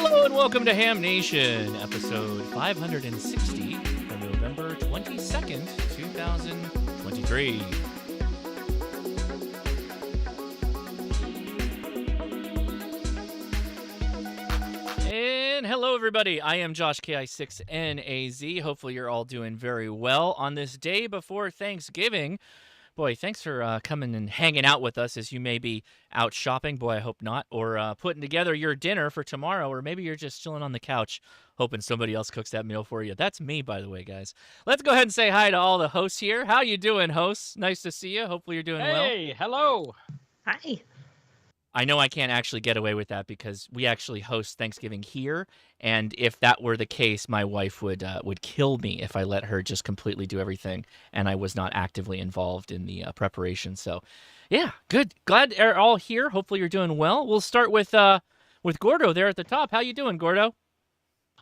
Hello and welcome to Ham Nation, episode 560 for November 22nd, 2023. And hello everybody, I am Josh KI6NAZ. Hopefully you're all doing very well on this day before Thanksgiving. Boy, thanks for coming and hanging out with us as you may be out shopping. Boy, I hope not. Or putting together your dinner for tomorrow. Or maybe you're just chilling on the couch hoping somebody else cooks that meal for you. That's me, by the way, guys. Let's go ahead and say hi to all the hosts here. How you doing, hosts? Nice to see you. Hopefully you're doing well. Hey, hello. Hi. I know I can't actually get away with that because we actually host Thanksgiving here, and if that were the case, my wife would kill me if I let her just completely do everything, and I was not actively involved in the preparation. So, yeah, good. Glad you're all here. Hopefully you're doing well. We'll start with GOrdo there at the top. How you doing, GOrdo?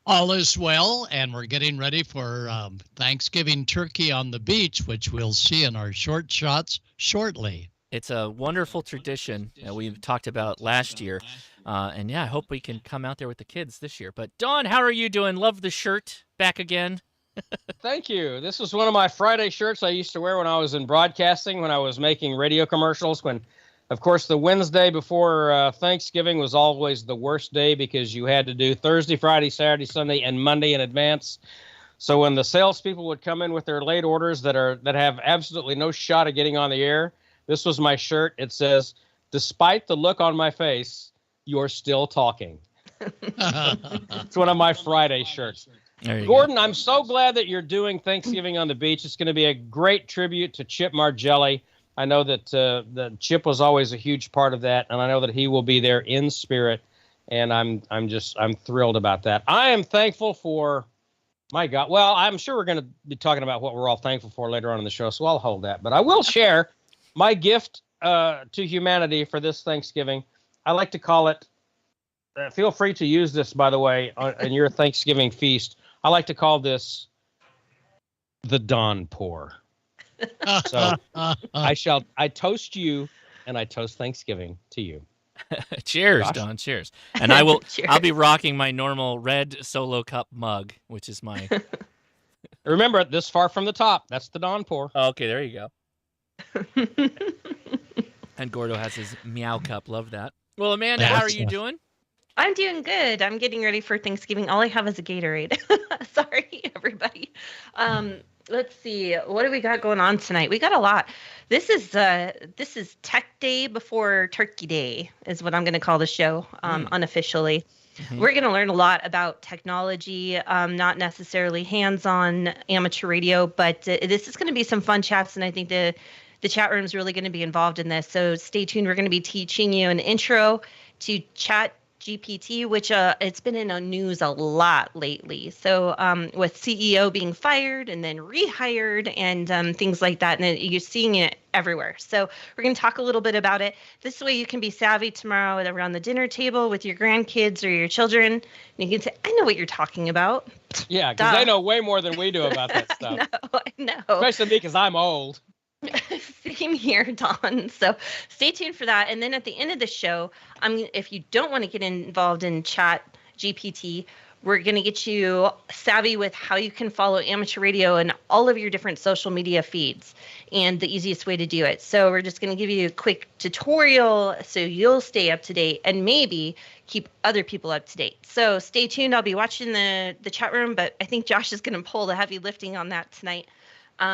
All is well, and we're getting ready for Thanksgiving turkey on the beach, which we'll see in our short shots shortly. It's a wonderful tradition that we talked about last year. And yeah, I hope we can come out there with the kids this year. But Dawn, how are you doing? Love the shirt. Back again. Thank you. This was one of my Friday shirts I used to wear when I was in broadcasting, when I was making radio commercials. When, of course, the Wednesday before Thanksgiving was always the worst day because you had to do Thursday, Friday, Saturday, Sunday, and Monday in advance. So when the salespeople would come in with their late orders that have absolutely no shot of getting on the air, this was my shirt. It says, "Despite the look on my face, you're still talking." It's one of my Friday shirts. Gordon, I'm so glad that you're doing Thanksgiving on the beach. It's going to be a great tribute to Chip Margelli. I know that Chip was always a huge part of that, and I know that he will be there in spirit, and I'm thrilled about that. I am thankful for, my God, well, I'm sure we're going to be talking about what we're all thankful for later on in the show, so I'll hold that. But I will share my gift to humanity for this Thanksgiving. I like to call it, feel free to use this, by the way, in your Thanksgiving feast. I like to call this the dawn pour. So I toast you, and I toast Thanksgiving to you. Cheers, Josh? Dawn. Cheers. And I will. Cheers. I'll be rocking my normal red Solo Cup mug, which is my. Remember, this far from the top. That's the dawn pour. Okay, there you go. And GOrdo has his meow cup. Love that. Well, Amanda, how are you doing? I'm doing good. I'm getting ready for Thanksgiving. All I have is a Gatorade. Sorry, everybody. Let's see. What do we got going on tonight? We got a lot. This is Tech Day before Turkey Day is what I'm going to call the show unofficially. Mm-hmm. We're going to learn a lot about technology, not necessarily hands-on amateur radio, but this is going to be some fun chats, and I think the chat room is really going to be involved in this. So stay tuned. We're going to be teaching you an intro to Chat GPT, which it's been in the news a lot lately. So with CEO being fired and then rehired and things like that, and you're seeing it everywhere. So we're going to talk a little bit about it. This way you can be savvy tomorrow around the dinner table with your grandkids or your children. And you can say, I know what you're talking about. Yeah, because they know way more than we do about that stuff. I know. Especially me, because I'm old. Same here, Dawn. So stay tuned for that. And then at the end of the show, if you don't want to get involved in Chat GPT, we're going to get you savvy with how you can follow amateur radio and all of your different social media feeds and the easiest way to do it. So we're just going to give you a quick tutorial so you'll stay up to date and maybe keep other people up to date. So stay tuned. I'll be watching the chat room, but I think Josh is going to pull the heavy lifting on that tonight. So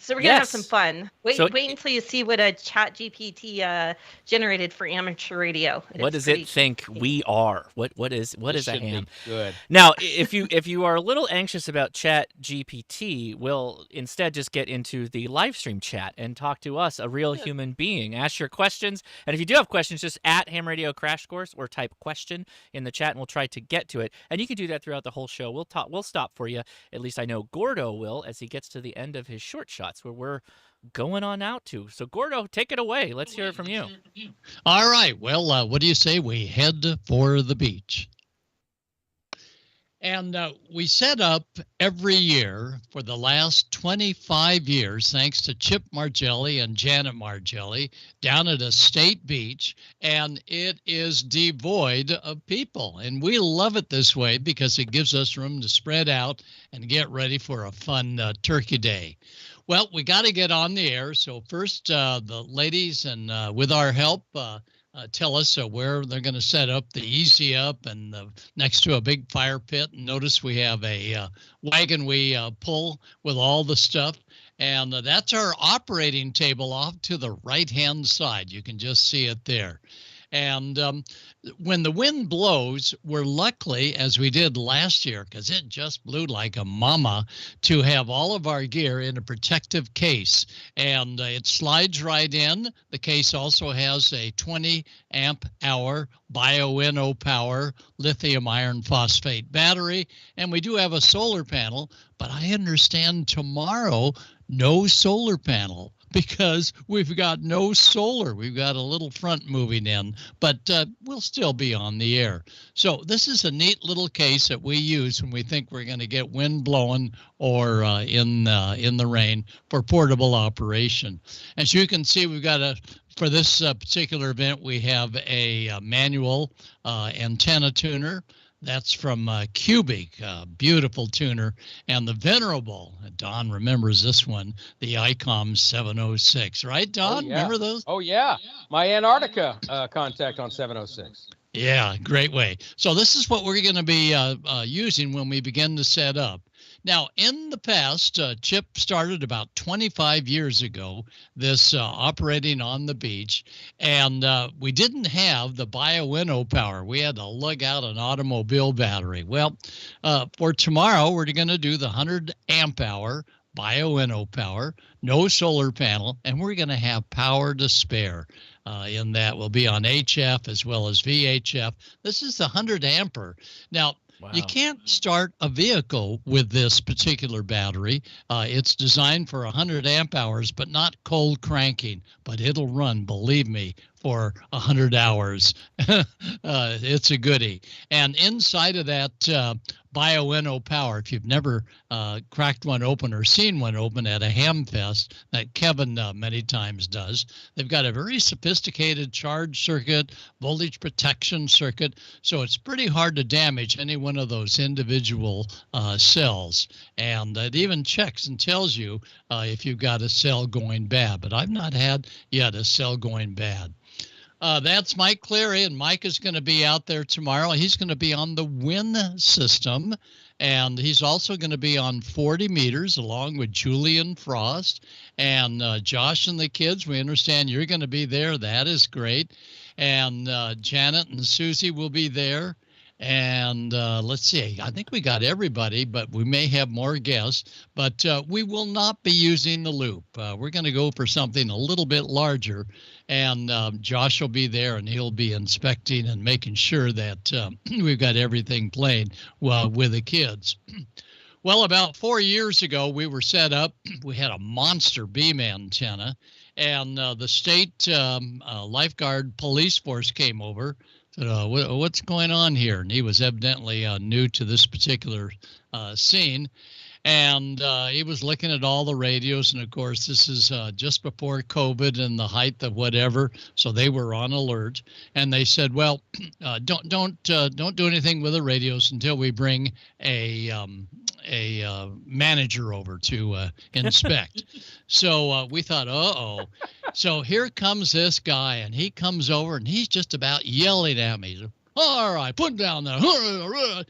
we're going to have some fun. Wait until you see what a Chat GPT generated for amateur radio. What does it think we are? What is a ham? Good. Now, if you are a little anxious about Chat GPT, we'll instead just get into the live stream chat and talk to us, a real human being. Ask your questions, and if you do have questions, just at Ham Radio Crash Course or type question in the chat, and we'll try to get to it. And you can do that throughout the whole show. We'll stop for you. At least I know GOrdo will, as he gets to the end of his short shots where we're going on out to. So GOrdo, take it away. Let's hear it from you. All right. Well, what do you say we head for the beach? And we set up every year for the last 25 years, thanks to Chip Margelli and Janet Margelli, down at a state beach. And it is devoid of people. And we love it this way because it gives us room to spread out and get ready for a fun turkey day. Well, we got to get on the air. So first, the ladies, and with our help, tell us where they're going to set up the easy up and next to a big fire pit. And notice we have a wagon we pull with all the stuff. And that's our operating table off to the right-hand side. You can just see it there. And when the wind blows, we're lucky, as we did last year, because it just blew like a mama, to have all of our gear in a protective case. And it slides right in. The case also has a 20 amp hour bio power lithium iron phosphate battery. And we do have a solar panel, but I understand tomorrow, no solar panel, because we've got no solar. We've got a little front moving in, but we'll still be on the air. So this is a neat little case that we use when we think we're going to get wind blowing or in the rain for portable operation. As you can see, we've got for this particular event, we have a manual antenna tuner. That's from Cubic, beautiful tuner. And the venerable, Don remembers this one, the Icom 706. Right, Don? Oh, yeah. Remember those? Oh, yeah. My Antarctica contact on 706. Yeah, great way. So this is what we're going to be using when we begin to set up. Now, in the past, Chip started about 25 years ago, this operating on the beach, and we didn't have the bio power. We had to lug out an automobile battery. Well, for tomorrow, we're going to do the 100 amp hour bio power, no solar panel, and we're going to have power to spare. In that we'll be on HF as well as VHF. This is the 100 ampere. Now, wow. You can't start a vehicle with this particular battery. It's designed for 100 amp hours, but not cold cranking. But it'll run, believe me, for 100 hours. It's a goodie. And inside of that bio power, if you've never cracked one open or seen one open at a ham fest, that Kevin many times does, they've got a very sophisticated charge circuit, voltage protection circuit, so it's pretty hard to damage any one of those individual cells. And it even checks and tells you if you've got a cell going bad, but I've not had yet a cell going bad. That's Mike Cleary, and Mike is going to be out there tomorrow. He's going to be on the wind system, and he's also going to be on 40 meters along with Julian Frost. And Josh and the kids, we understand you're going to be there. That is great. And Janet and Susie will be there. And let's see, I think we got everybody, but we may have more guests. But we will not be using the loop. We're going to go for something a little bit larger. And Josh will be there, and he'll be inspecting and making sure that we've got everything playing well with the kids. Well, about 4 years ago, we were set up. We had a monster beam antenna, and the state lifeguard police force came over. What's going on here? And he was evidently new to this particular scene. And he was looking at all the radios. And, of course, this is just before COVID and the height of whatever. So they were on alert. And they said, well, don't do anything with the radios until we bring a manager over to inspect. So we thought, uh-oh. So here comes this guy, and he comes over, and he's just about yelling at me. All right, put down there.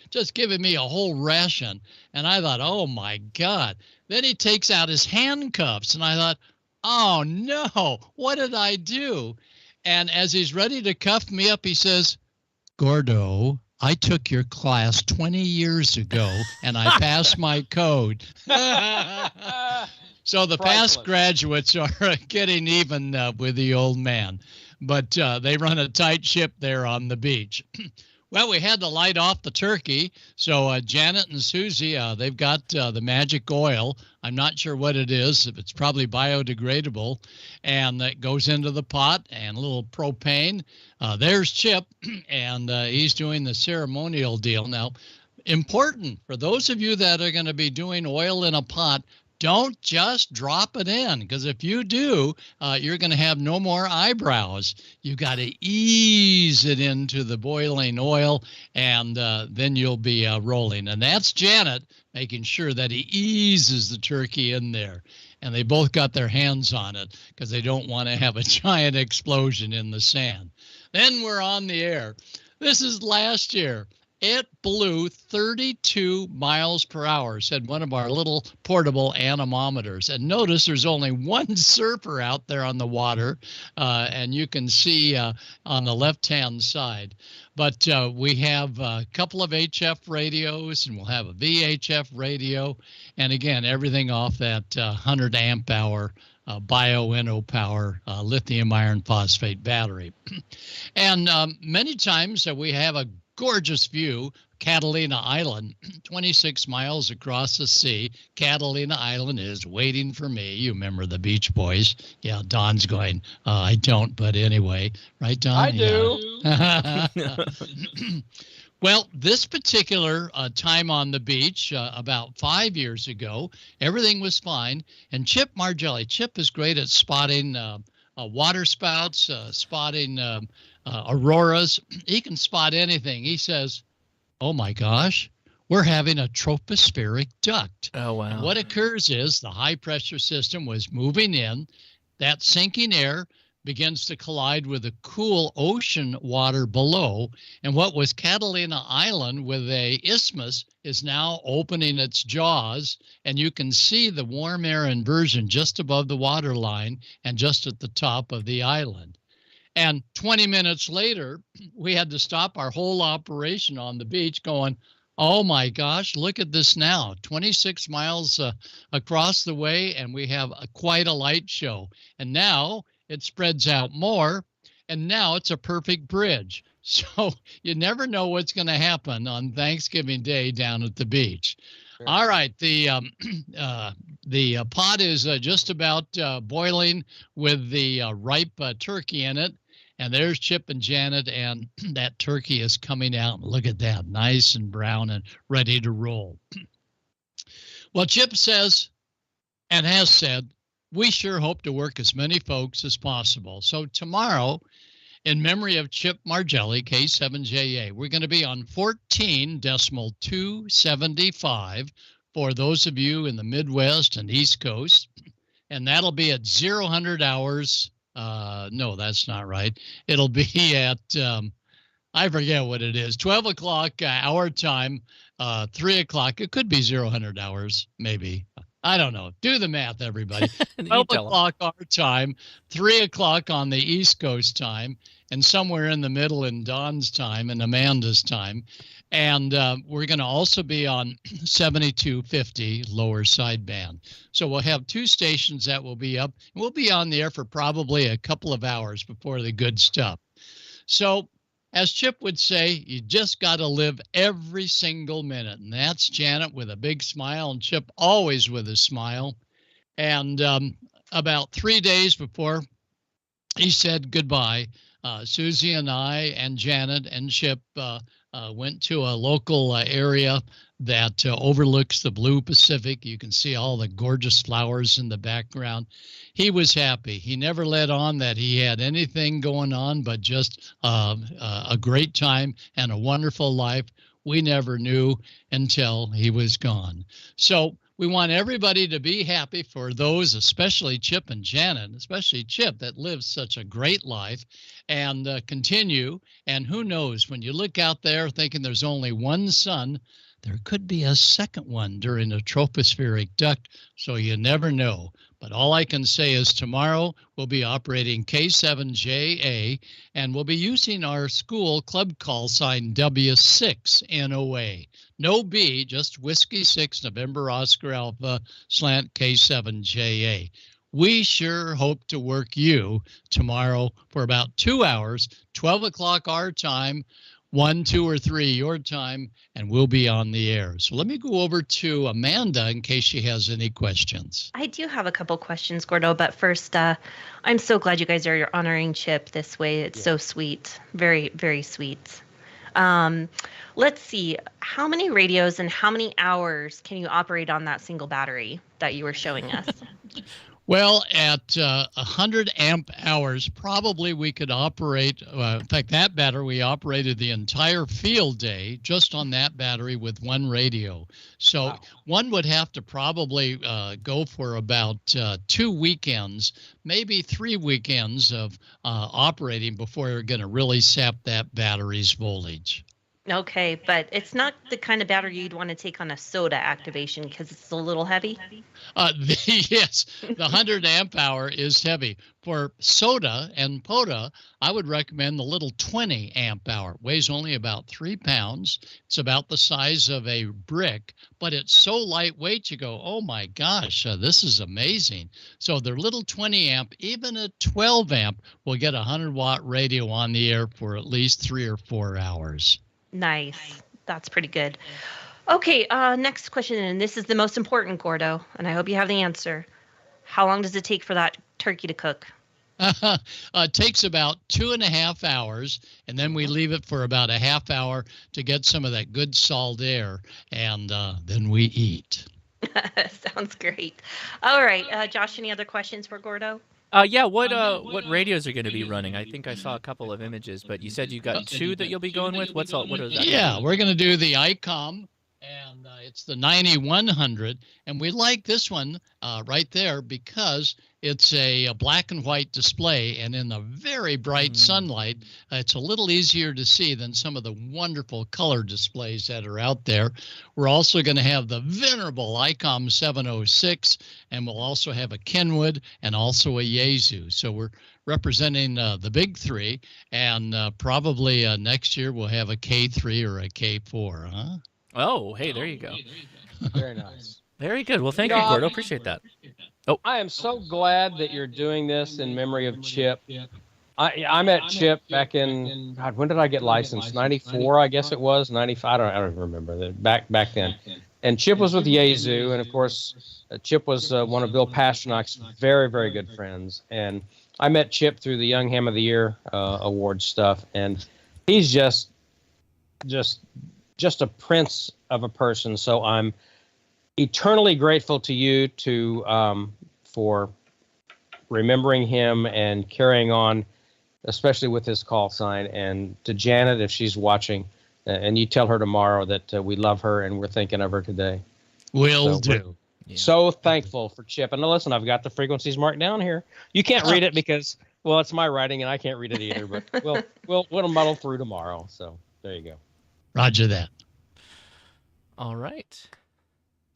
Just giving me a whole ration. And I thought, oh, my God. Then he takes out his handcuffs, and I thought, oh, no, what did I do? And as he's ready to cuff me up, he says, GOrdo, I took your class 20 years ago, and I passed my code. So the past graduates are getting even with the old man. But they run a tight ship there on the beach. Well, we had to light off the turkey. So Janet and Susie, they've got the magic oil. I'm not sure what it is. It's probably biodegradable. And that goes into the pot, and a little propane. There's Chip, and he's doing the ceremonial deal. Now, important for those of you that are going to be doing oil in a pot, don't just drop it in, because if you do, you're going to have no more eyebrows. You got to ease it into the boiling oil, and then you'll be rolling. And that's Janet making sure that he eases the turkey in there. And they both got their hands on it because they don't want to have a giant explosion in the sand. Then we're on the air. This is last year. It blew 32 miles per hour, said one of our little portable anemometers. And notice there's only one surfer out there on the water, and you can see on the left-hand side. But we have a couple of HF radios, and we'll have a VHF radio. And again, everything off that 100 amp hour bio power lithium iron phosphate battery. And many times we have a gorgeous view, Catalina Island, 26 miles across the sea. Catalina Island is waiting for me. You remember the Beach Boys. Yeah, Don's going, I don't, but anyway. Right, Don? I do. Well, this particular time on the beach, about 5 years ago, everything was fine. And Chip Margelli, Chip is great at spotting water spouts, spotting auroras. He can spot anything. He says, oh my gosh, we're having a tropospheric duct. Oh, wow. And what occurs is the high pressure system was moving in. That sinking air begins to collide with the cool ocean water below. And what was Catalina Island with a isthmus is now opening its jaws. And you can see the warm air inversion just above the water line and just at the top of the island. And 20 minutes later, we had to stop our whole operation on the beach going, oh my gosh, look at this now, 26 miles across the way, and we have quite a light show. And now it spreads out more, and now it's a perfect bridge. So you never know what's going to happen on Thanksgiving Day down at the beach. Sure. All right, the pot is just about boiling with the ripe turkey in it. And there's Chip and Janet, and that turkey is coming out. Look at that, nice and brown and ready to roll. Well, Chip says, and has said, we sure hope to work as many folks as possible. So tomorrow, in memory of Chip Margelli, K7JA, we're going to be on 14.275 for those of you in the Midwest and East Coast. And that'll be at 00 hours. No, that's not right. It'll be at, I forget what it is, 12 o'clock our time, 3 o'clock. It could be 00 hours, maybe. I don't know. Do the math, everybody. 12 o'clock our time, 3 o'clock on the East Coast time, and somewhere in the middle in Don's time and Amanda's time. And we're going to also be on 7250 lower sideband. So we'll have two stations that will be up. We'll be on the air for probably a couple of hours before the good stuff. So as Chip would say, you just got to live every single minute. And that's Janet with a big smile, and Chip always with a smile. And about 3 days before he said goodbye, Susie and I and Janet and Chip went to a local area that overlooks the blue Pacific. You can see all the gorgeous flowers in the background. He was happy. He never let on that he had anything going on, but just a great time and a wonderful life. We never knew until he was gone. So we want everybody to be happy for those, especially Chip and Janet, especially Chip, that lives such a great life, and continue. And who knows, when you look out there thinking there's only one sun, there could be a second one during a tropospheric duct, so you never know. But all I can say is tomorrow we'll be operating K7JA, and we'll be using our school club call sign W6NOA. No B, just Whiskey 6, November Oscar Alpha, slant K7JA. We sure hope to work you tomorrow for about 2 hours, 12 o'clock our time, 1, 2, or 3 your time, and we'll be on the air. So let me go over to Amanda in case she has any questions. I do have a couple questions, Gordo, but first, I'm so glad you guys are honoring Chip this way. It's so sweet. Very, very sweet. Let's see, how many radios and how many hours can you operate on that single battery that you were showing us? Well, at 100 amp hours, probably we could operate, in fact, that battery, we operated the entire field day just on that battery with one radio. So Wow. one would have to probably go for about 2 weekends, maybe 3 weekends of operating before you're going to really sap that battery's voltage. Okay, but it's not the kind of battery you'd want to take on a soda activation because it's a little heavy. Yes, the 100 amp hour is heavy. For soda and POTA, I would recommend the little 20 amp hour. Weighs only about 3 pounds. It's about the size of a brick, but it's so lightweight you go, oh my gosh, this is amazing. So their little 20 amp, even a 12 amp, will get a 100-watt radio on the air for at least 3 or 4 hours. Nice. That's pretty good. Okay, next question, and this is the most important, GOrdo, and I hope you have the answer. How long does it take for that turkey to cook? It takes about 2.5 hours, and then we leave it for about a half hour to get some of that good salt air, and then we eat. Sounds great. All right, Josh, any other questions for GOrdo? Yeah, what radios are going to be running? I think I saw a couple of images, but you said you got 2 that you'll be going with? What is that? Yeah, we're going to do the Icom, and it's the 9100, and we like this one right there because it's a black and white display, and in the very bright sunlight, it's a little easier to see than some of the wonderful color displays that are out there. We're also going to have the venerable Icom 706, and we'll also have a Kenwood and also a Yaesu. So we're representing the big three, and probably next year we'll have a K3 or a K4, huh? Oh, hey, there you go. Very nice. Very good. Well, thank you, GOrdo. Appreciate that. Oh, I am so glad that you're doing this in memory of Chip. I met Chip back in, God, when did I get licensed? 94, I guess it was. 95, I don't remember. Back then. And Chip was with Yaesu, and of course, Chip was one of Bill Pasternak's very, very good friends. And I met Chip through the Young Ham of the Year award stuff, and he's just a prince of a person. So I'm eternally grateful to you for remembering him and carrying on, especially with his call sign. And to Janet, if she's watching, and you tell her tomorrow that we love her and we're thinking of her today. Will do. yeah. So thankful for Chip. And listen, I've got the frequencies marked down here. You can't read it because, well, it's my writing and I can't read it either. But we'll muddle through tomorrow. So there you go. Roger that. All right.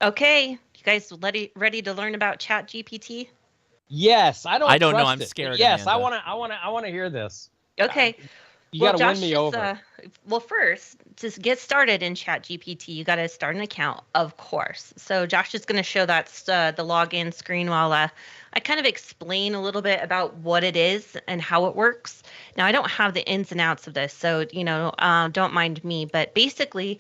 Okay, you guys ready to learn about ChatGPT? Yes, I don't know. trust I'm it. scared. Yes, Amanda. I want to hear this. Okay. You got to Josh win me is, over. Well, first, to get started in ChatGPT, you got to start an account, of course. So Josh is going to show that the login screen while I kind of explain a little bit about what it is and how it works. Now, I don't have the ins and outs of this, so don't mind me. But basically,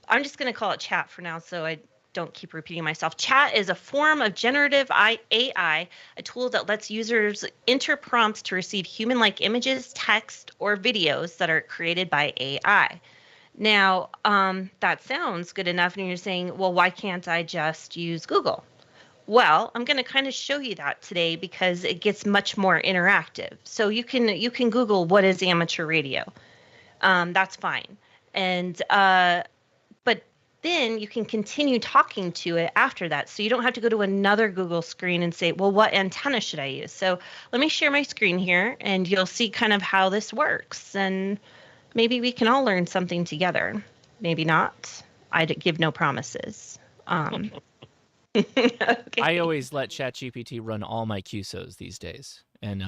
I'm just going to call it Chat for now, so I don't keep repeating myself. Chat is a form of generative AI, a tool that lets users enter prompts to receive human-like images, text, or videos that are created by AI. Now, that sounds good enough, and you're saying, well, why can't I just use Google? Well, I'm going to kind of show you that today because it gets much more interactive. So you can Google what is amateur radio. That's fine. And but then you can continue talking to it after that. So you don't have to go to another Google screen and say, well, what antenna should I use? So let me share my screen here and you'll see kind of how this works. And maybe we can all learn something together. Maybe not. I give no promises. Okay. I always let ChatGPT run all my QSOs these days. And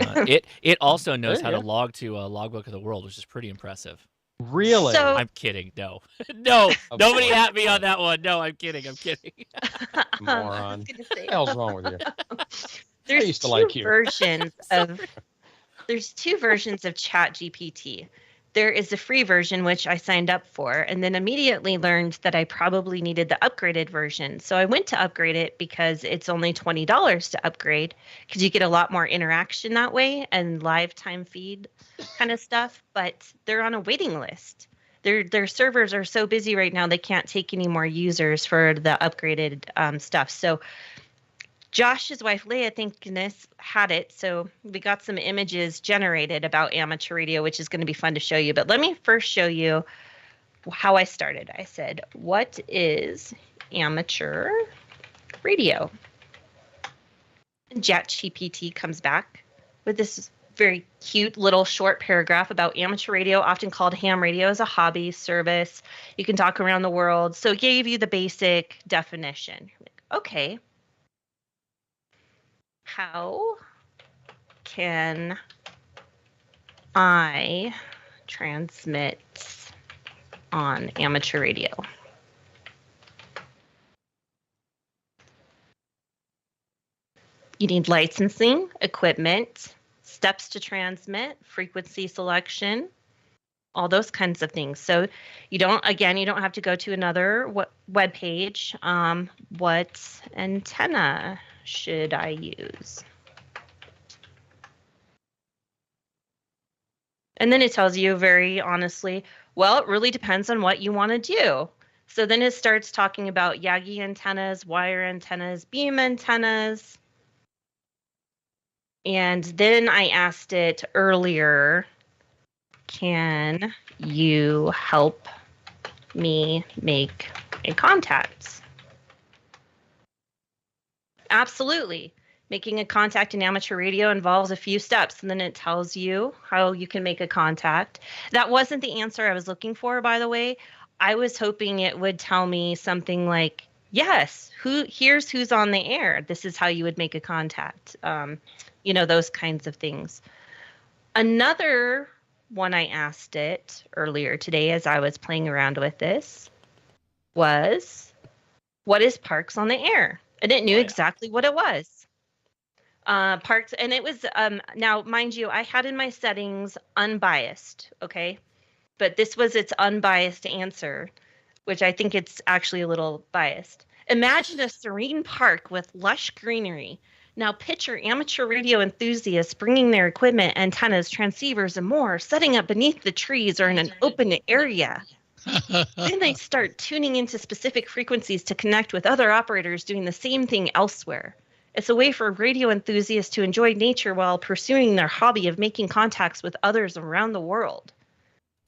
it also knows how to log to a logbook of the world, which is pretty impressive. Really? So- I'm kidding. No. No. Of Nobody course. at me on that one. No, I'm kidding. I'm kidding. Moron. I was gonna say, What the hell's wrong with you? there's used to two like you. versions of there's two versions of ChatGPT. There is the free version, which I signed up for, and then immediately learned that I probably needed the upgraded version. So I went to upgrade it because it's only $20 to upgrade because you get a lot more interaction that way and live time feed kind of stuff. But they're on a waiting list. their servers are so busy right now they can't take any more users for the upgraded stuff. So Josh's wife Leah, thank goodness, had it. So we got some images generated about amateur radio, which is going to be fun to show you. But let me first show you how I started. I said, what is amateur radio? And ChatGPT comes back with this very cute little short paragraph about amateur radio, often called ham radio, as a hobby service. You can talk around the world. So it gave you the basic definition. Okay. How can I transmit on amateur radio? You need licensing, equipment, steps to transmit, frequency selection, all those kinds of things. So you don't have to go to another web page. What antenna should I use? And then it tells you very honestly, well, it really depends on what you want to do. So then it starts talking about Yagi antennas, wire antennas, beam antennas. And then I asked it earlier, can you help me make a contact? Absolutely. Making a contact in amateur radio involves a few steps, and then it tells you how you can make a contact. That wasn't the answer I was looking for, by the way. I was hoping it would tell me something like, yes, here's who's on the air. This is how you would make a contact. Those kinds of things. Another one I asked it earlier today as I was playing around with this was, what is Parks on the Air? And it knew exactly what it was. Parks, and it was, now, mind you, I had in my settings unbiased, okay? But this was its unbiased answer, which I think it's actually a little biased. Imagine a serene park with lush greenery. Now picture amateur radio enthusiasts bringing their equipment, antennas, transceivers, and more, setting up beneath the trees or in an open area. Then they start tuning into specific frequencies to connect with other operators doing the same thing elsewhere. It's a way for radio enthusiasts to enjoy nature while pursuing their hobby of making contacts with others around the world.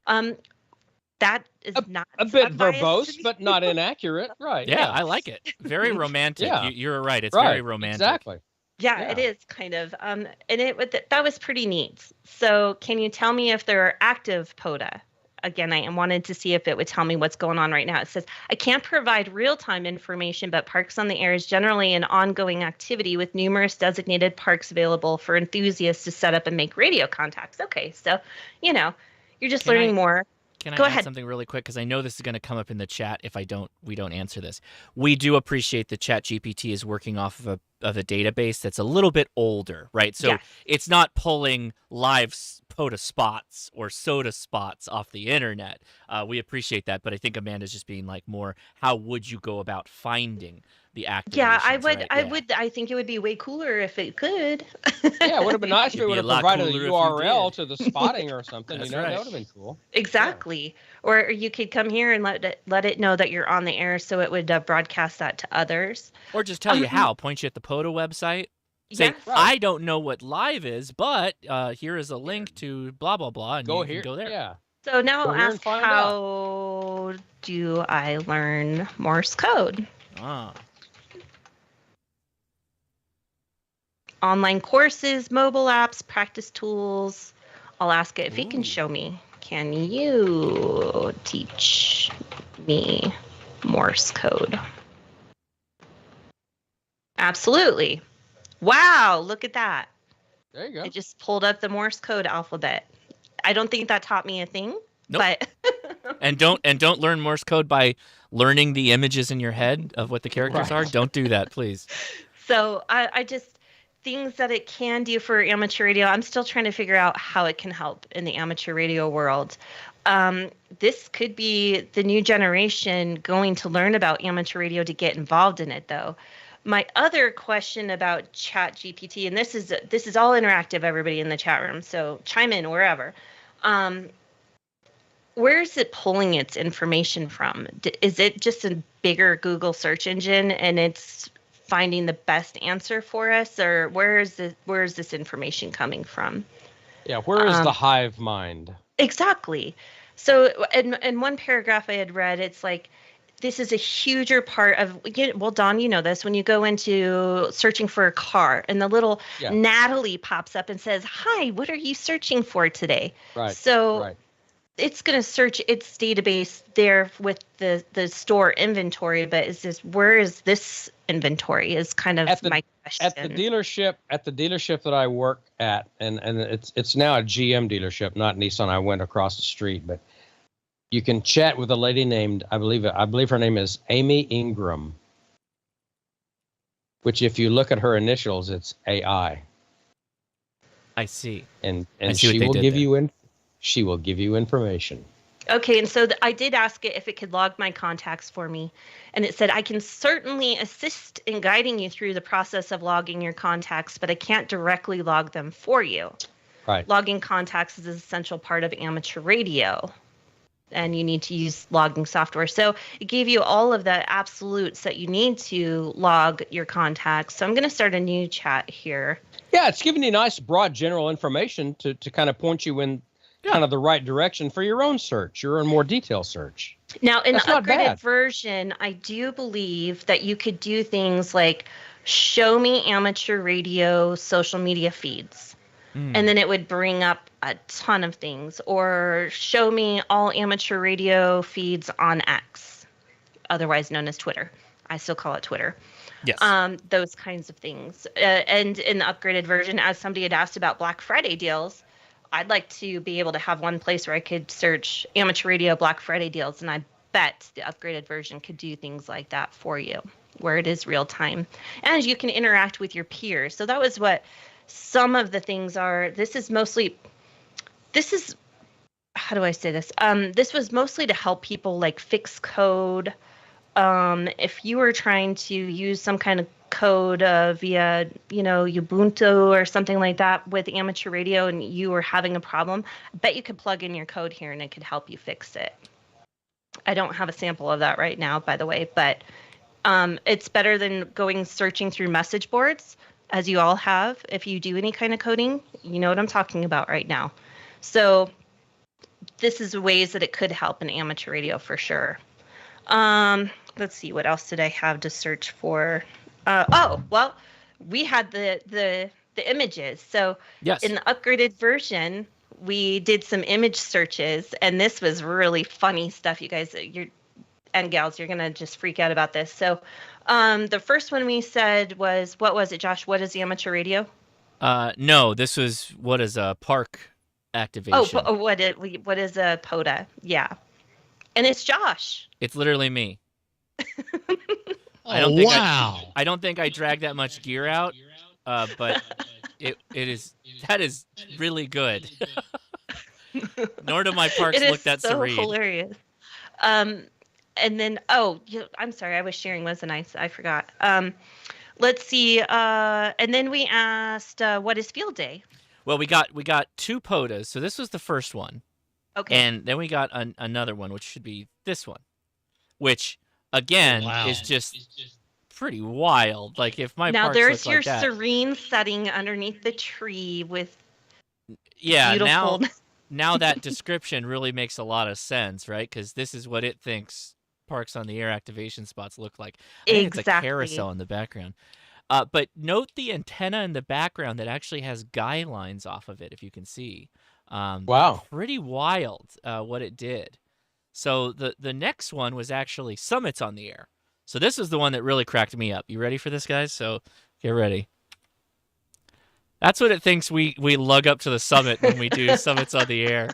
That is not a bit verbose, but not inaccurate, right? Yeah, I like it. Very romantic. Yeah. You're right. It's very romantic. Exactly. Yeah, it is kind of. And that was pretty neat. So can you tell me if there are active POTA? Again, I wanted to see if it would tell me what's going on right now. It says, I can't provide real-time information, but Parks on the Air is generally an ongoing activity with numerous designated parks available for enthusiasts to set up and make radio contacts. Okay, so, you're just learning more. Can Go I ahead. add something really quick? Because I know this is going to come up in the chat if we don't answer this. We do appreciate that ChatGPT is working off of a database that's a little bit older, right? So it's not pulling live POTA spots or SOTA spots off the internet. We appreciate that, but I think Amanda's just being like more, how would you go about finding the activations? Yeah, I would. Right? I think it would be way cooler if it could. Yeah, it would have been nice if it would have provided a cooler if you URL did. to the spotting or something. That's That right. would have been cool. Exactly. Or you could come here and let it know that you're on the air, so it would broadcast that to others. Or just tell you how. Point you at the POTA website. Say, Yes. I don't know what live is, but here is a link to blah, blah, blah, and Go you here. can go there. Yeah. So now Go I'll here and ask, find how do I learn Morse code? Ah. Online courses, mobile apps, practice tools. I'll ask it if it can show me. Can you teach me Morse code? Absolutely. Wow, look at that. There you go. It just pulled up the Morse code alphabet. I don't think that taught me a thing, Nope. but And don't learn Morse code by learning the images in your head of what the characters are. Don't do that, please. so I just, things that it can do for amateur radio, I'm still trying to figure out how it can help in the amateur radio world. This could be the new generation going to learn about amateur radio to get involved in it, though. My other question about ChatGPT, and this is all interactive, everybody in the chat room, so chime in wherever. where is it pulling its information from? Is it just a bigger Google search engine and it's finding the best answer for us, or where is this information coming from? Yeah, where is the hive mind? Exactly. So in one paragraph I had read, it's like, this is a huger part of, well, Don, you know this, when you go into searching for a car and the little Natalie pops up and says, "Hi, what are you searching for today?" Right. So right. It's going to search its database there with the store inventory, but where is this inventory is kind of my question. At the dealership that I work at, and it's now a GM dealership, not Nissan. I went across the street, but you can chat with a lady named, I believe her name is Amy Ingram, which if you look at her initials, it's AI. I see. And she will give you information. Okay, and so I did ask it if it could log my contacts for me, and it said, "I can certainly assist in guiding you through the process of logging your contacts, but I can't directly log them for you." Right. Logging contacts is an essential part of amateur radio, and you need to use logging software. So it gave you all of the absolutes that you need to log your contacts. So I'm going to start a new chat here. Yeah, it's giving you nice, broad, general information to kind of point you in kind of the right direction for your own search, your own more detailed search. Now, in the upgraded version, I do believe that you could do things like show me amateur radio social media feeds. And then it would bring up a ton of things, or show me all amateur radio feeds on X, otherwise known as Twitter. I still call it Twitter. Yes. Those kinds of things. And in the upgraded version, as somebody had asked about Black Friday deals, I'd like to be able to have one place where I could search amateur radio Black Friday deals, and I bet the upgraded version could do things like that for you, where it is real time. And you can interact with your peers. So that was what some of the things are. This is how do I say this? This was mostly to help people like fix code. If you were trying to use some kind of code via, Ubuntu or something like that with amateur radio and you were having a problem, I bet you could plug in your code here and it could help you fix it. I don't have a sample of that right now, by the way, but it's better than searching through message boards, as you all have. If you do any kind of coding, you know what I'm talking about right now. So this is ways that it could help in amateur radio for sure. Let's see, what else did I have to search for? We had the images. So yes. In the upgraded version, we did some image searches, and this was really funny stuff. You guys, and gals, you're gonna just freak out about this. So the first one we said was, what was it, Josh? What is the amateur radio? No, this was what is a park activation. What is a POTA? Yeah. And it's Josh. It's literally me. I don't think I dragged that much gear out, but that is really good. Nor do my parks look that serene. It is so hilarious. And then, I'm sorry, I was sharing, wasn't I? I forgot. Let's see. And then we asked, what is field day? Well, we got two POTAs, so this was the first one. Okay. And then we got another one, which should be this one, which again is just pretty wild. Like if my now parks there's look your like that. serene setting underneath the tree with beautiful. Beautiful. Now that description really makes a lot of sense, right? Because this is what it thinks parks on the air activation spots look like. I think it's a carousel in the background. But note the antenna in the background that actually has guy lines off of it, if you can see. Wow. Pretty wild what it did. So the next one was actually summits on the air. So this is the one that really cracked me up. You ready for this, guys? So get ready. That's what it thinks we lug up to the summit when we do summits on the air.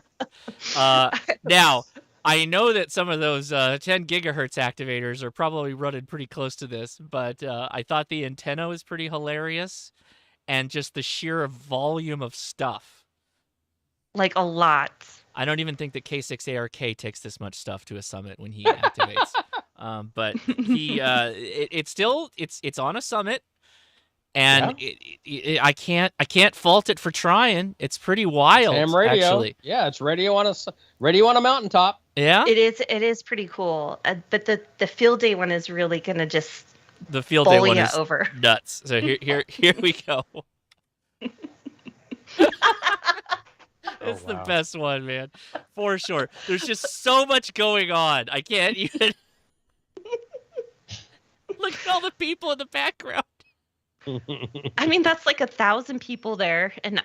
Now, I know that some of those 10 gigahertz activators are probably running pretty close to this, but I thought the antenna was pretty hilarious, and just the sheer volume of stuff. Like a lot. I don't even think that K6ARK takes this much stuff to a summit when he activates. But he it's on a summit. And I can't fault it for trying. It's pretty wild, Ham radio. actually. Yeah, it's radio on a mountaintop. Yeah, It is pretty cool. But the field day one is really gonna just the field day bowl one ya is over. nuts. So here we go. It's the best one, man, for sure. There's just so much going on. I can't even look at all the people in the background. I mean, that's like 1,000 people there. And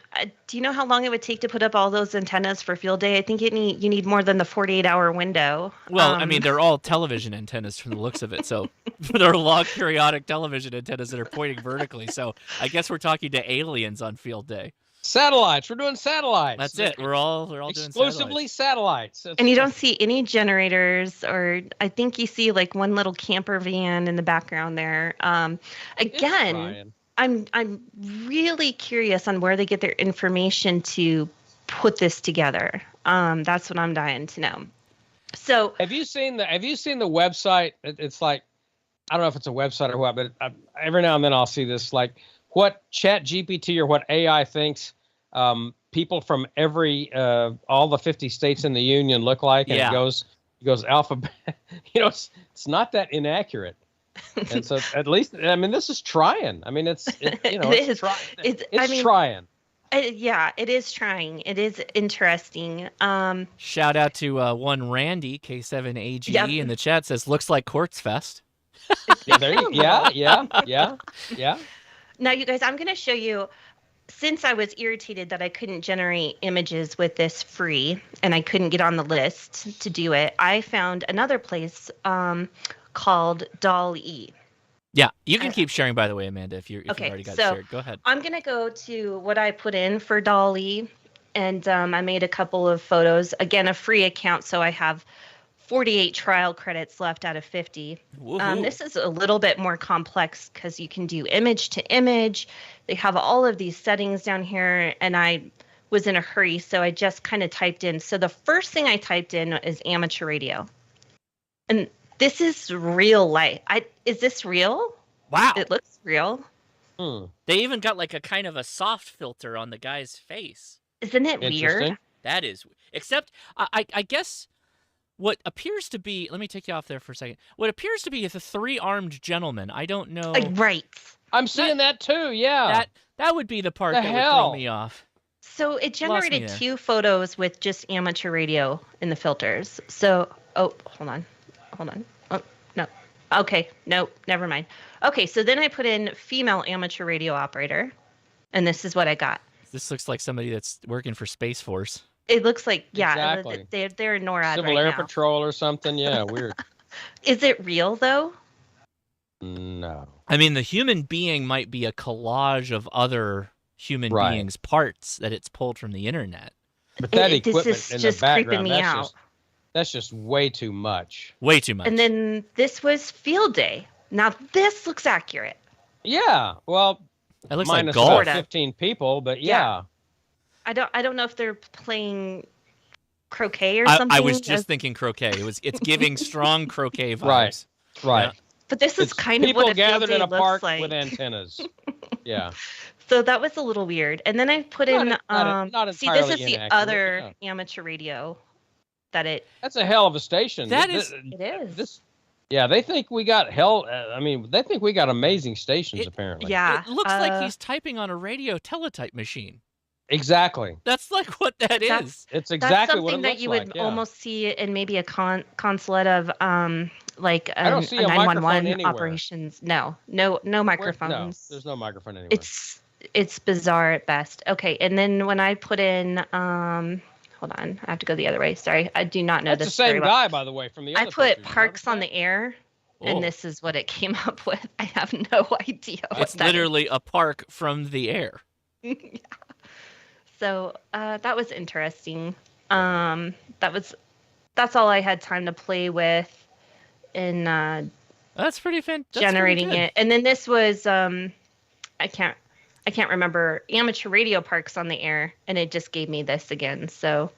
do you know how long it would take to put up all those antennas for field day? I think you need more than the 48-hour window. Well, I mean, they're all television antennas from the looks of it. So they're long periodic television antennas that are pointing vertically. So I guess we're talking to aliens on field day. Satellites. We're doing satellites. That's it. We're all doing exclusively satellites. And you don't see any generators, or I think you see like one little camper van in the background there. Again, I'm really curious on where they get their information to put this together. That's what I'm dying to know. So have you seen the website? It's like, I don't know if it's a website or what, but every now and then I'll see this, like what ChatGPT or what AI thinks people from all the 50 states in the union look like, and it goes alphabet. It's not that inaccurate. And so at least, I mean, this is trying. I mean, it's trying. Yeah, it is trying. It is interesting. Shout out to one Randy K7AGE in the chat, says looks like Quartz Fest. Yeah. Now, you guys, I'm going to show you. Since I was irritated that I couldn't generate images with this free, and I couldn't get on the list to do it, I found another place called DALL-E. Yeah, you can keep sharing, by the way, Amanda, if you've already got it shared. Go ahead. I'm going to go to what I put in for DALL-E, and I made a couple of photos. Again, a free account, so I have 48 trial credits left out of 50. This is a little bit more complex because you can do image to image. They have all of these settings down here, and I was in a hurry, so I just kind of typed in. So the first thing I typed in is amateur radio. And this is real life. Is this real? Wow. It looks real. They even got like a kind of a soft filter on the guy's face. Isn't it weird? That is. Except, I guess what appears to be, let me take you off there for a second. What appears to be is a 3-armed gentleman. I don't know. Right. I'm seeing that too, yeah. That would be the part that would throw me off. So it generated 2 photos with just amateur radio in the filters. So, hold on. Oh, no. Okay, no, never mind. Okay, so then I put in female amateur radio operator, and this is what I got. This looks like somebody that's working for Space Force. It looks like, exactly. They're in NORAD Civil Air Patrol or something, yeah, weird. Is it real, though? No. I mean, the human being might be a collage of other human beings' parts that it's pulled from the internet. But that equipment in the background, out. That's just way too much. Way too much. And then this was field day. Now this looks accurate. Yeah. Well, it looks minus like golf. about 15 people, but yeah. I don't know if they're playing croquet or something. I was just thinking croquet. It's giving strong croquet vibes. Right. Yeah. But this is kind of what a people gathered in a park like. with antennas. Yeah. So that was a little weird. And then I put not see, this entirely is the inaccurate, other amateur radio That's a hell of a station. It is. Yeah, they think we got they think we got amazing stations, apparently. Yeah. It looks like he's typing on a radio teletype machine. Exactly. That's like what that is. It's exactly what it looks like. That's something that you would almost see in maybe a consulate of like I don't see a 911 operations. No microphones. No, there's no microphone anywhere. It's bizarre at best. Okay, and then when I put in hold on, I have to go the other way. Sorry, I do not know That's this. the same very well. guy, by the way, from the other I put pictures. parks on the air, and this is what it came up with. I have no idea. It's literally a park from the air. Yeah. So that was interesting. That's all I had time to play with in that's pretty fantastic. Generating it. And then this was I can't remember, amateur radio parks on the air, and it just gave me this again. So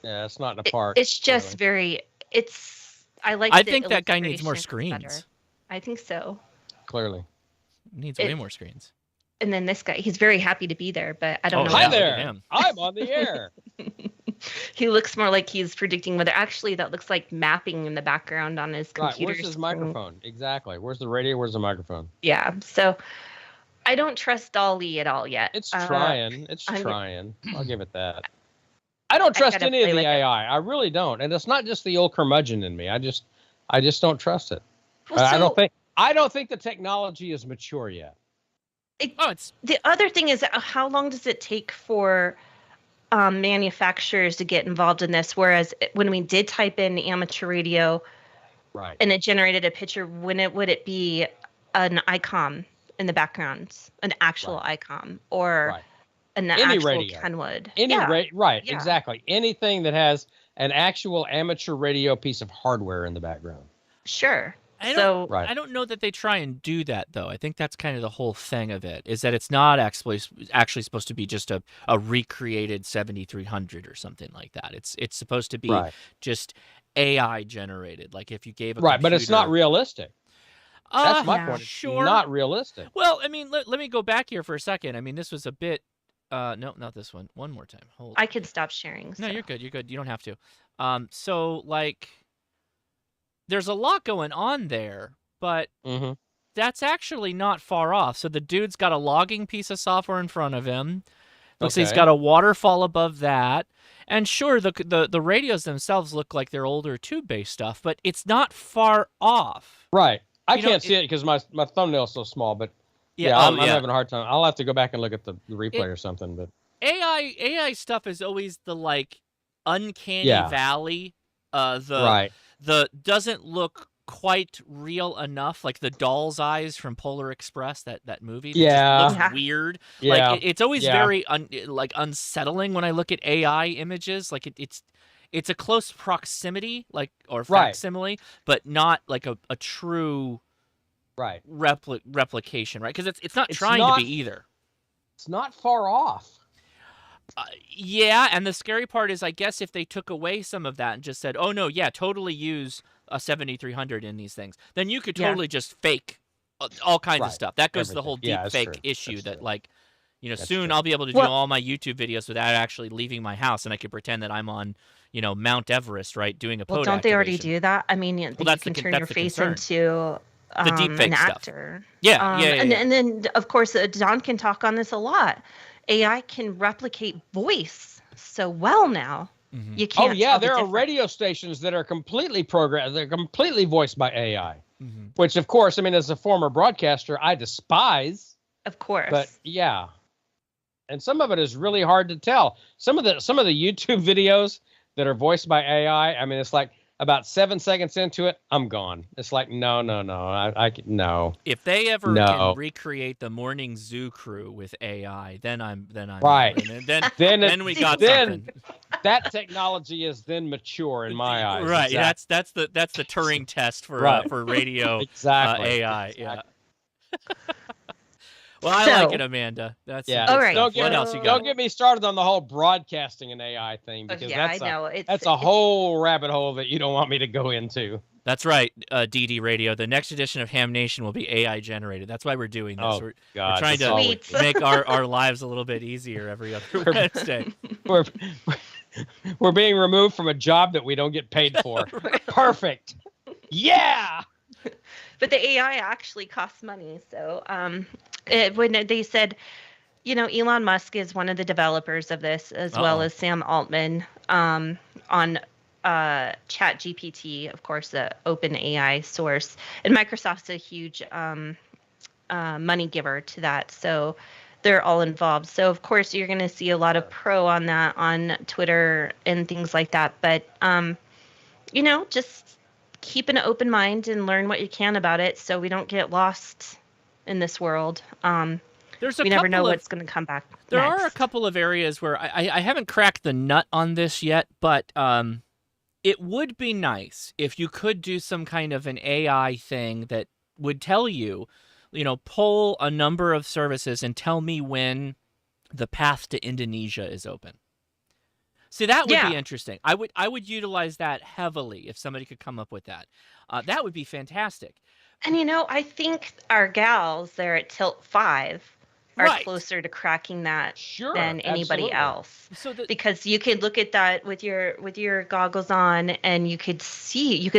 yeah, it's not in a park. It's just very. I think that guy needs more screens. Better. I think so. Clearly, needs way more screens. And then this guy, he's very happy to be there, but I don't know. Hi yeah, look at there. him. I'm on the air. He looks more like he's predicting weather. Actually, that looks like mapping in the background on his Right. computer. Where's his screen. microphone? Exactly. Where's the radio? Where's the microphone? Yeah. So I don't trust DALL-E at all yet. It's trying. It's I'm- trying. I'll give it that. I don't trust gotta any of play the with it. AI. I really don't. And it's not just the old curmudgeon in me. I just don't trust it. Well, I don't think the technology is mature yet. It's the other thing is, how long does it take for manufacturers to get involved in this? Whereas when we did type in amateur radio Right. and it generated a picture, would it be an Icom in the background, an actual Icom, or Right. an Any actual radio. Kenwood? Right. Yeah. Exactly. Anything that has an actual amateur radio piece of hardware in the background. Sure. I So Right. I don't know that they try and do that though. I think that's kind of the whole thing of it, is that it's not actually supposed to be just a recreated 7300 or something like that. It's supposed to be Right. just AI generated. Like if you gave a Right. But it's not computer- realistic. That's my Yeah. point. It's Sure. not realistic. Well, I mean, let me go back here for a second. I mean, this was a bit no, not this one. One more time. Hold. I can stop sharing. No, so. you're good. You're good. You don't have to. So like there's a lot going on there, but Mm-hmm. that's actually not far off. So the dude's got a logging piece of software in front of him. Looks like he's Okay. got a waterfall above that. And sure, the radios themselves look like they're older tube-based stuff, but it's not far off. Right. I You know, can't see it because my thumbnail's so small, but Yeah, I'm having a hard time. I'll have to go back and look at the replay It- or something. But AI stuff is always the like uncanny Yeah. valley. right. The doesn't look quite real enough, like the doll's eyes from Polar Express, that movie. That Yeah. just looks Yeah. weird. Yeah. Like it's always Yeah. very unsettling when I look at AI images. Like it's a close proximity, like or Right. facsimile, but not like a true Right. replication, right? Because it's not It's trying not- to be either. It's not far off. Yeah, and the scary part is, I guess, if they took away some of that and just said, "Oh no, yeah, totally use a 7300 in these things," then you could Yeah. totally just fake all kinds of Right. stuff. That goes to the Everything. whole Yeah, deep that's fake true. issue That's that, true. like, That's soon true. I'll be able to do Well- all my YouTube videos without actually leaving my house, and I could pretend that I'm on, Mount Everest, right, doing a Well, pod don't they already activation. do that? I mean, you that's can the turn that's your the face concern. into The deepfake an stuff. actor. Yeah, yeah. And then, of course, Don can talk on this a lot. AI can replicate voice so well now. Mhm. You can't. Oh yeah, tell the there are difference. radio stations that are completely programmed. They're completely voiced by AI. Mhm. Which, of course, I mean, as a former broadcaster, I despise. Of course. But yeah, and some of it is really hard to tell. Some of the YouTube videos that are voiced by AI, I mean, it's like about 7 seconds into it, I'm gone. It's like no, no. If they ever No. can recreate the morning zoo crew with AI, then I'm Right. and then Then we got then something. that technology is then mature in my eyes. Right. Exactly. That's the Turing test for Right. for radio Exactly. AI. Exactly. Yeah. Well, I like it, Amanda. That's Yeah. some All good right, stuff. Don't What get, else you got? don't get me started on the whole broadcasting and AI thing because yeah, that's I know. that's a whole rabbit hole that you don't want me to go into. That's right, DD Radio. The next edition of Ham Nation will be AI generated. That's why we're doing this. Oh, We're God, trying that's to all we- Sweet. make our lives a little bit easier every other Wednesday. we're we're being removed from a job that we don't get paid for. Perfect. Yeah. But the AI actually costs money. So when they said, Elon Musk is one of the developers of this, as well Uh-oh. as Sam Altman on Chat GPT, of course, the open AI source. And Microsoft's a huge money giver to that. So they're all involved. So, of course, you're going to see a lot of pro on that on Twitter and things like that. But, just keep an open mind and learn what you can about it so we don't get lost in this world. There's a We never couple know of what's going to come back. There next. are a couple of areas where I haven't cracked the nut on this yet, but it would be nice if you could do some kind of an AI thing that would tell you, pull a number of services and tell me when the path to Indonesia is open. See, that would be interesting. I would utilize that heavily if somebody could come up with that. That would be fantastic. And I think our gals there at Tilt 5 are Right. closer to cracking that Sure, than anybody absolutely. else. So Because you could look at that with your goggles on, and you could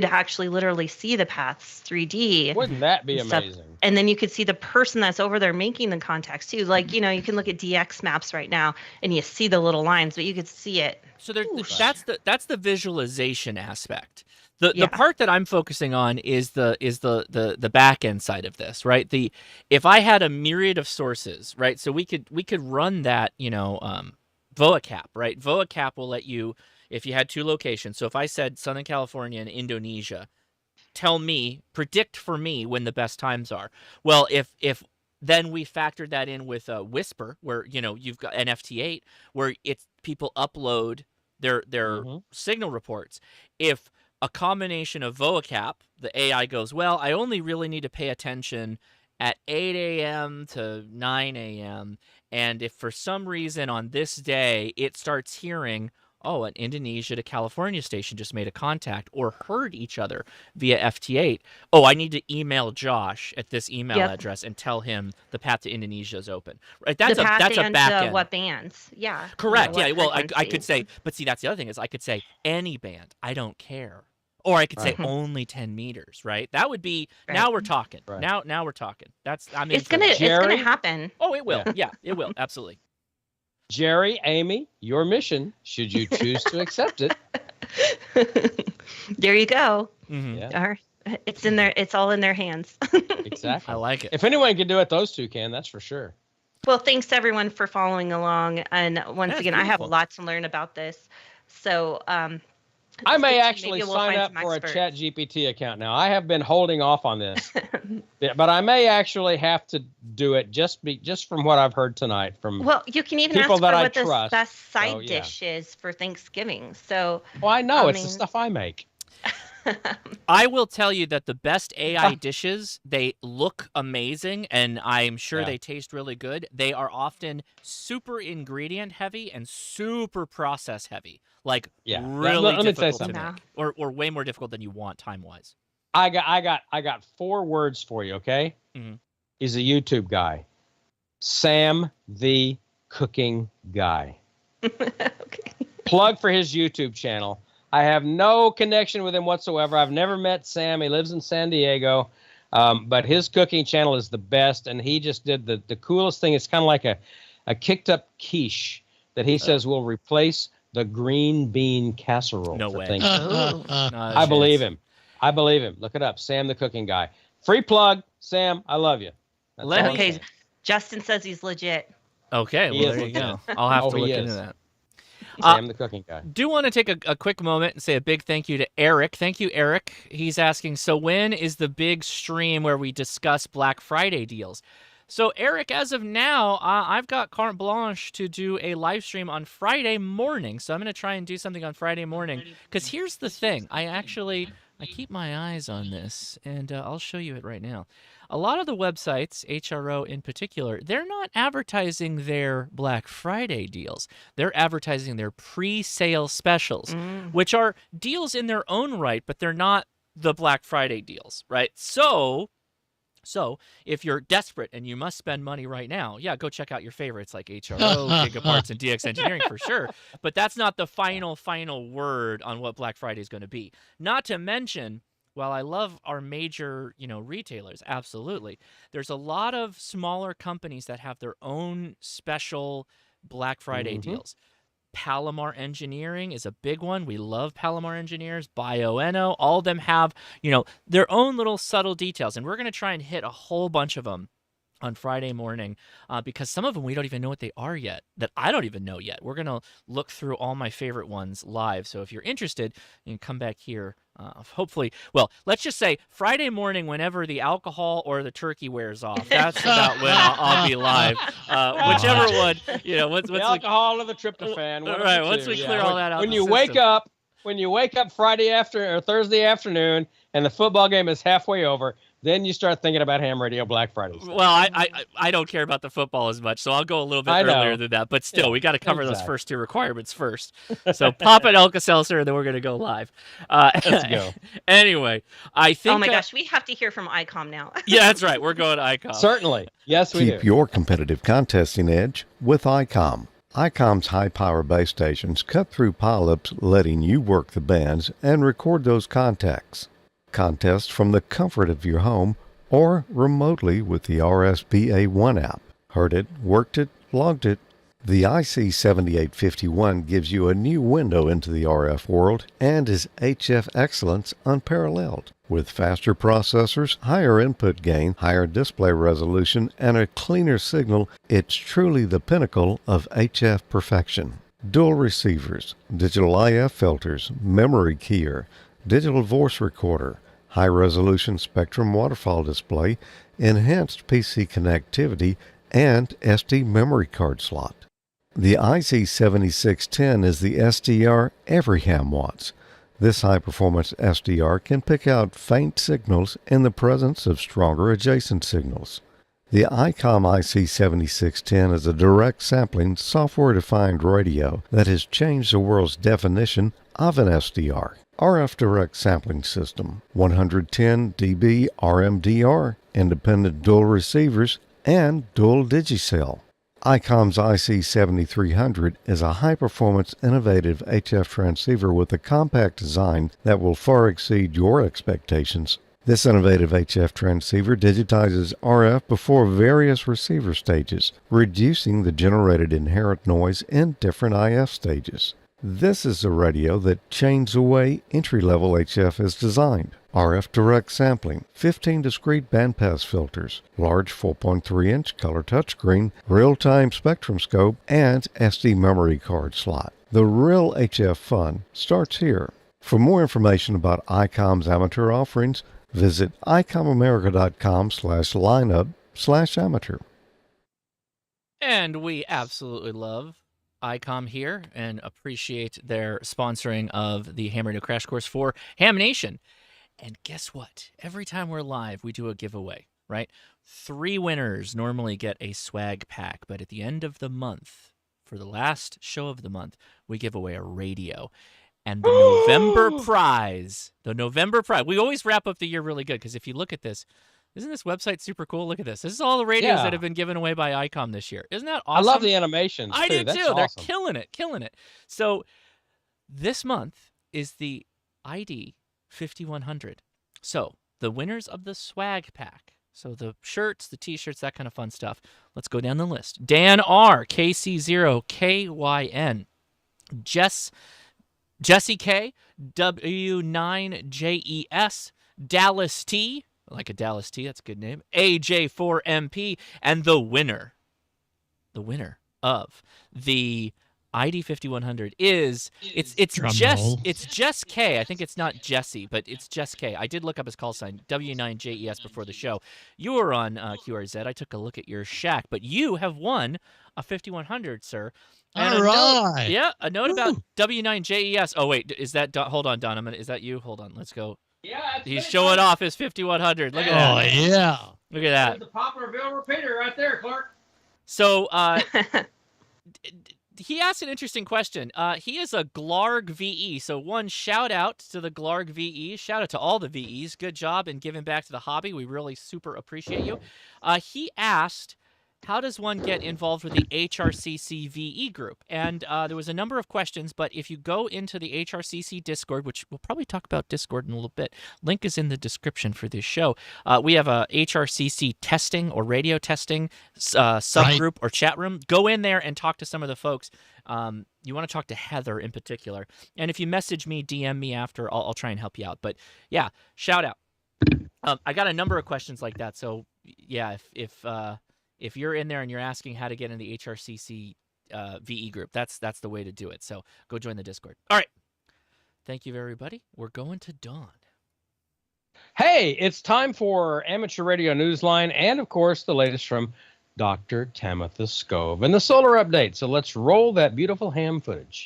actually literally see the paths 3D. Wouldn't that be and stuff. amazing? And then you could see the person that's over there making the contacts too. Like, you can look at DX maps right now and you see the little lines, but you could see it. So there, Ooh, that's the visualization aspect. The Yeah. part that I'm focusing on is the back end side of this, right? If I had a myriad of sources, right? So we could run that, VOACAP, right? VOACAP will let you, if you had two locations. So if I said Southern California and Indonesia, predict for me when the best times are. Well, if then we factored that in with Whisper, where you've got an FT8, where it's people upload their signal reports. If a combination of VOACAP, the AI goes, well, I only really need to pay attention at 8 a.m. to 9 a.m. And if for some reason on this day it starts hearing, oh, an Indonesia to California station just made a contact or heard each other via FT8. Oh, I need to email Josh at this email address and tell him the path to Indonesia is open. Right? That's a back end. What bands? Yeah. Correct. Yeah. Well, I could say, but see, that's the other thing is I could say any band. I don't care. Or I could say only 10 meters, right? That would be, now we're talking. Right. Now we're talking. It's gonna happen. Oh, it will. Yeah, it will. Absolutely. Jerry, Amy, your mission, should you choose to accept it. There you go. Mm-hmm. Yeah. It's in there. It's all in their hands. Exactly. I like it. If anyone can do it, those two can. That's for sure. Well, thanks everyone for following along. And once again, I have a lot to learn about this. So I may actually we'll sign find up some for experts. a ChatGPT account now. I have been holding off on this, but I may actually have to do it just from what I've heard tonight from. Well, you can even people ask that for I what the trust. best side So, yeah. dish is for Thanksgiving. So. Well, I know it's the stuff I make. I will tell you that the best AI dishes, they look amazing, and I'm sure they taste really good. They are often super ingredient heavy and super process heavy. Like really let me tell you difficult to make, or way more difficult than you want time wise. I got 4 words for you. Okay, He's a YouTube guy, Sam the Cooking Guy. Okay. Plug for his YouTube channel. I have no connection with him whatsoever. I've never met Sam. He lives in San Diego, but his cooking channel is the best, and he just did the coolest thing. It's kind of like a kicked up quiche that he says will replace the green bean casserole. No for way. Thanksgiving. I believe him. I believe him. Look it up. Sam the Cooking Guy. Free plug. Sam, I love you. That's all I'm Okay. saying. Justin says he's legit. Okay, He well, is there you legit. go. I'll have Oh, to he look is. into that. Sam the Cooking Guy. Do want to take a quick moment and say a big thank you to Eric. Thank you, Eric. He's asking, so when is the big stream where we discuss Black Friday deals? So, Eric, as of now, I've got carte blanche to do a live stream on Friday morning. So I'm going to try and do something on Friday morning. Because here's the thing. I keep my eyes on this, and I'll show you it right now. A lot of the websites, HRO in particular, they're not advertising their Black Friday deals. They're advertising their pre-sale specials, which are deals in their own right, but they're not the Black Friday deals, right? So if you're desperate and you must spend money right now, go check out your favorites like HRO, Gigaparts, and DX Engineering for sure. But that's not the final word on what Black Friday is going to be. Not to mention, while I love our major, retailers, absolutely, there's a lot of smaller companies that have their own special Black Friday deals. Palomar Engineering is a big one. We love Palomar Engineers, BioEnno. All of them have, their own little subtle details. And we're going to try and hit a whole bunch of them on Friday morning because some of them we don't even know what they are yet, that I don't even know yet. We're going to look through all my favorite ones live. So if you're interested, you can come back here. Hopefully, well, let's just say Friday morning, whenever the alcohol or the turkey wears off. That's about when I'll be live. Whichever one, the alcohol or the tryptophan. Right. Once we clear all that out. When you wake up when you wake up Friday after or Thursday afternoon and the football game is halfway over, then you start thinking about ham radio Black Friday stuff. Well, I don't care about the football as much, so I'll go a little bit earlier than that. But still, we got to cover those first two requirements first. So pop an Alka-Seltzer, and then we're going to go live. Let's go. Anyway, I think... Oh, my gosh. We have to hear from Icom now. Yeah, that's right. We're going to Icom. Certainly. Yes, we do. Keep your competitive contesting edge with Icom. Icom's high-power base stations cut through pileups, letting you work the bands and record those contacts. Contest from the comfort of your home or remotely with the RSBA1 app. Heard it, worked it, logged it. The IC7851 gives you a new window into the RF world and is HF excellence unparalleled. With faster processors, higher input gain, higher display resolution, and a cleaner signal, it's truly the pinnacle of HF perfection. Dual receivers, digital IF filters, memory keyer, digital voice recorder, high-resolution Spectrum waterfall display, enhanced PC connectivity, and SD memory card slot. The IC7610 is the SDR every ham wants. This high-performance SDR can pick out faint signals in the presence of stronger adjacent signals. The Icom IC7610 is a direct sampling, software-defined radio that has changed the world's definition of an SDR. RF direct sampling system, 110 dB RMDR, independent dual receivers, and dual digicell. Icom's IC7300 is a high-performance, innovative HF transceiver with a compact design that will far exceed your expectations. This innovative HF transceiver digitizes RF before various receiver stages, reducing the generated inherent noise in different IF stages. This is a radio that changed the way entry-level HF is designed. RF direct sampling, 15 discrete bandpass filters, large 4.3-inch color touchscreen, real-time spectrum scope, and SD memory card slot. The real HF fun starts here. For more information about Icom's amateur offerings, visit icomamerica.com/lineup/amateur. And we absolutely love Icom here and appreciate their sponsoring of the Ham Radio Crash Course for Hamnation. And guess what? Every time we're live, we do a giveaway, right? 3 winners normally get a swag pack, but at the end of the month, for the last show of the month, we give away a radio. And the November prize, we always wrap up the year really good, because if you look at this, isn't this website super cool? Look at this. This is all the radios that have been given away by Icom this year. Isn't that awesome? I love the animations, I do, That's too. awesome. They're killing it. So this month is the ID 5100. So the winners of the swag pack, so the shirts, the t-shirts, that kind of fun stuff. Let's go down the list. Dan R, KC0KYN, Jesse K, W9JES, Dallas T, like a Dallas T, that's a good name, AJ4MP, and the winner of the ID 5100 is it's Jess K. I think it's not Jesse, but it's Jess K. I did look up his call sign, W9JES, before the show. You were on QRZ. I took a look at your shack, but you have won a 5100, sir. And All right. a note about W9JES. Oh wait, is that hold on, Don? Is that you? Hold on, let's go. Yeah, he's showing off his 5100. Look at that. Oh yeah. Look at that. There's the Poplarville repeater right there, Clark. So he asked an interesting question. He is a Glarg VE. So one shout out to the Glarg VE. Shout out to all the VEs. Good job in giving back to the hobby. We really super appreciate you. He asked, how does one get involved with the HRCC VE group? And there was a number of questions, but if you go into the HRCC Discord, which we'll probably talk about Discord in a little bit, link is in the description for this show. We have a HRCC testing or radio testing subgroup or chat room. Go in there and talk to some of the folks. You want to talk to Heather in particular. And if you message me, DM me after, I'll try and help you out. But yeah, shout out. I got a number of questions like that. So yeah, if you're in there and you're asking how to get in the HRCC VE group, that's the way to do it. So go join the Discord. All right. Thank you, everybody. We're going to Dawn. Hey, it's time for Amateur Radio Newsline and, of course, the latest from Dr. Tamitha Skov and the solar update. So let's roll that beautiful ham footage.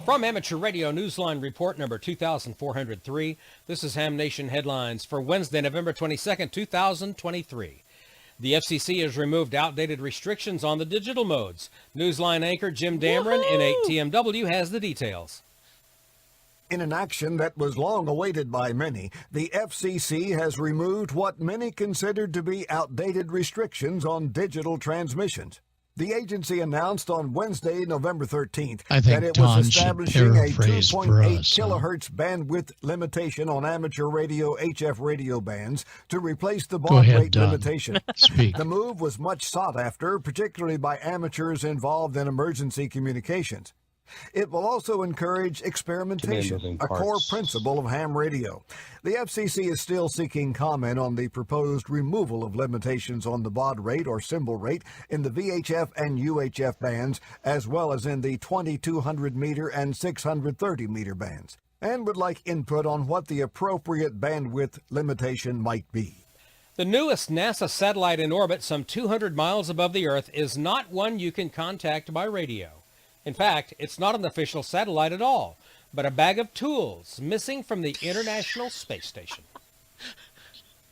From Amateur Radio Newsline Report number 2403, this is HamNation Headlines for Wednesday, November 22nd, 2023. The FCC has removed outdated restrictions on the digital modes. Newsline anchor Jim Dameron in 8TMW has the details. In an action that was long awaited by many, the FCC has removed what many considered to be outdated restrictions on digital transmissions. The agency announced on Wednesday, November 13th, that it was establishing a 2.8 kilohertz bandwidth limitation on amateur radio HF radio bands to replace the baud rate limitation. The move was much sought after, particularly by amateurs involved in emergency communications. It will also encourage experimentation, a core principle of ham radio. The FCC is still seeking comment on the proposed removal of limitations on the baud rate or symbol rate in the VHF and UHF bands, as well as in the 2200 meter and 630 meter bands, and would like input on what the appropriate bandwidth limitation might be. The newest NASA satellite in orbit some 200 miles above the Earth is not one you can contact by radio. In fact, it's not an official satellite at all, but a bag of tools missing from the International Space Station.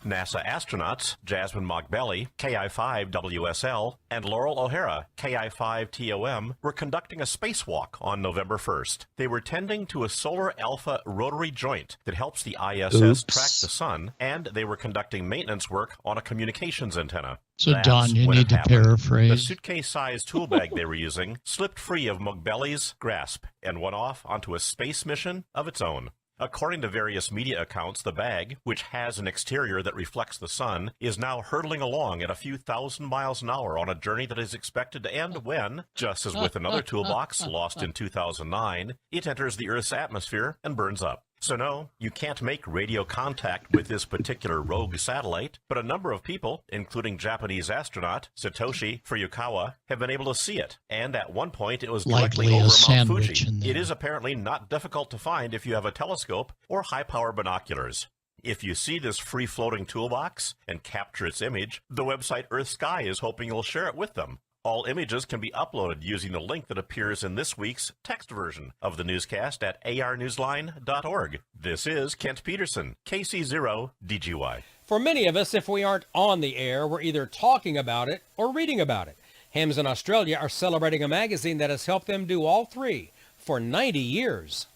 NASA astronauts Jasmine Mogbelli, KI-5WSL, and Laurel O'Hara, KI-5TOM, were conducting a spacewalk on November 1st. They were tending to a solar alpha rotary joint that helps the ISS track the sun, and they were conducting maintenance work on a communications antenna. So, Don, you need to paraphrase. The suitcase-sized tool bag they were using slipped free of Mogbelli's grasp and went off onto a space mission of its own. According to various media accounts, the bag, which has an exterior that reflects the sun, is now hurtling along at a few thousand miles an hour on a journey that is expected to end when, just as with another toolbox lost in 2009, it enters the Earth's atmosphere and burns up. So no, you can't make radio contact with this particular rogue satellite, but a number of people, including Japanese astronaut Satoshi Furukawa, have been able to see it. And at one point, it was directly over Mount Fuji. It is apparently not difficult to find if you have a telescope or high-power binoculars. If you see this free-floating toolbox and capture its image, the website Earth Sky is hoping you'll share it with them. All images can be uploaded using the link that appears in this week's text version of the newscast at arnewsline.org. This is Kent Peterson, KC0DGY. For many of us, if we aren't on the air, we're either talking about it or reading about it. Hams in Australia are celebrating a magazine that has helped them do all three for 90 years.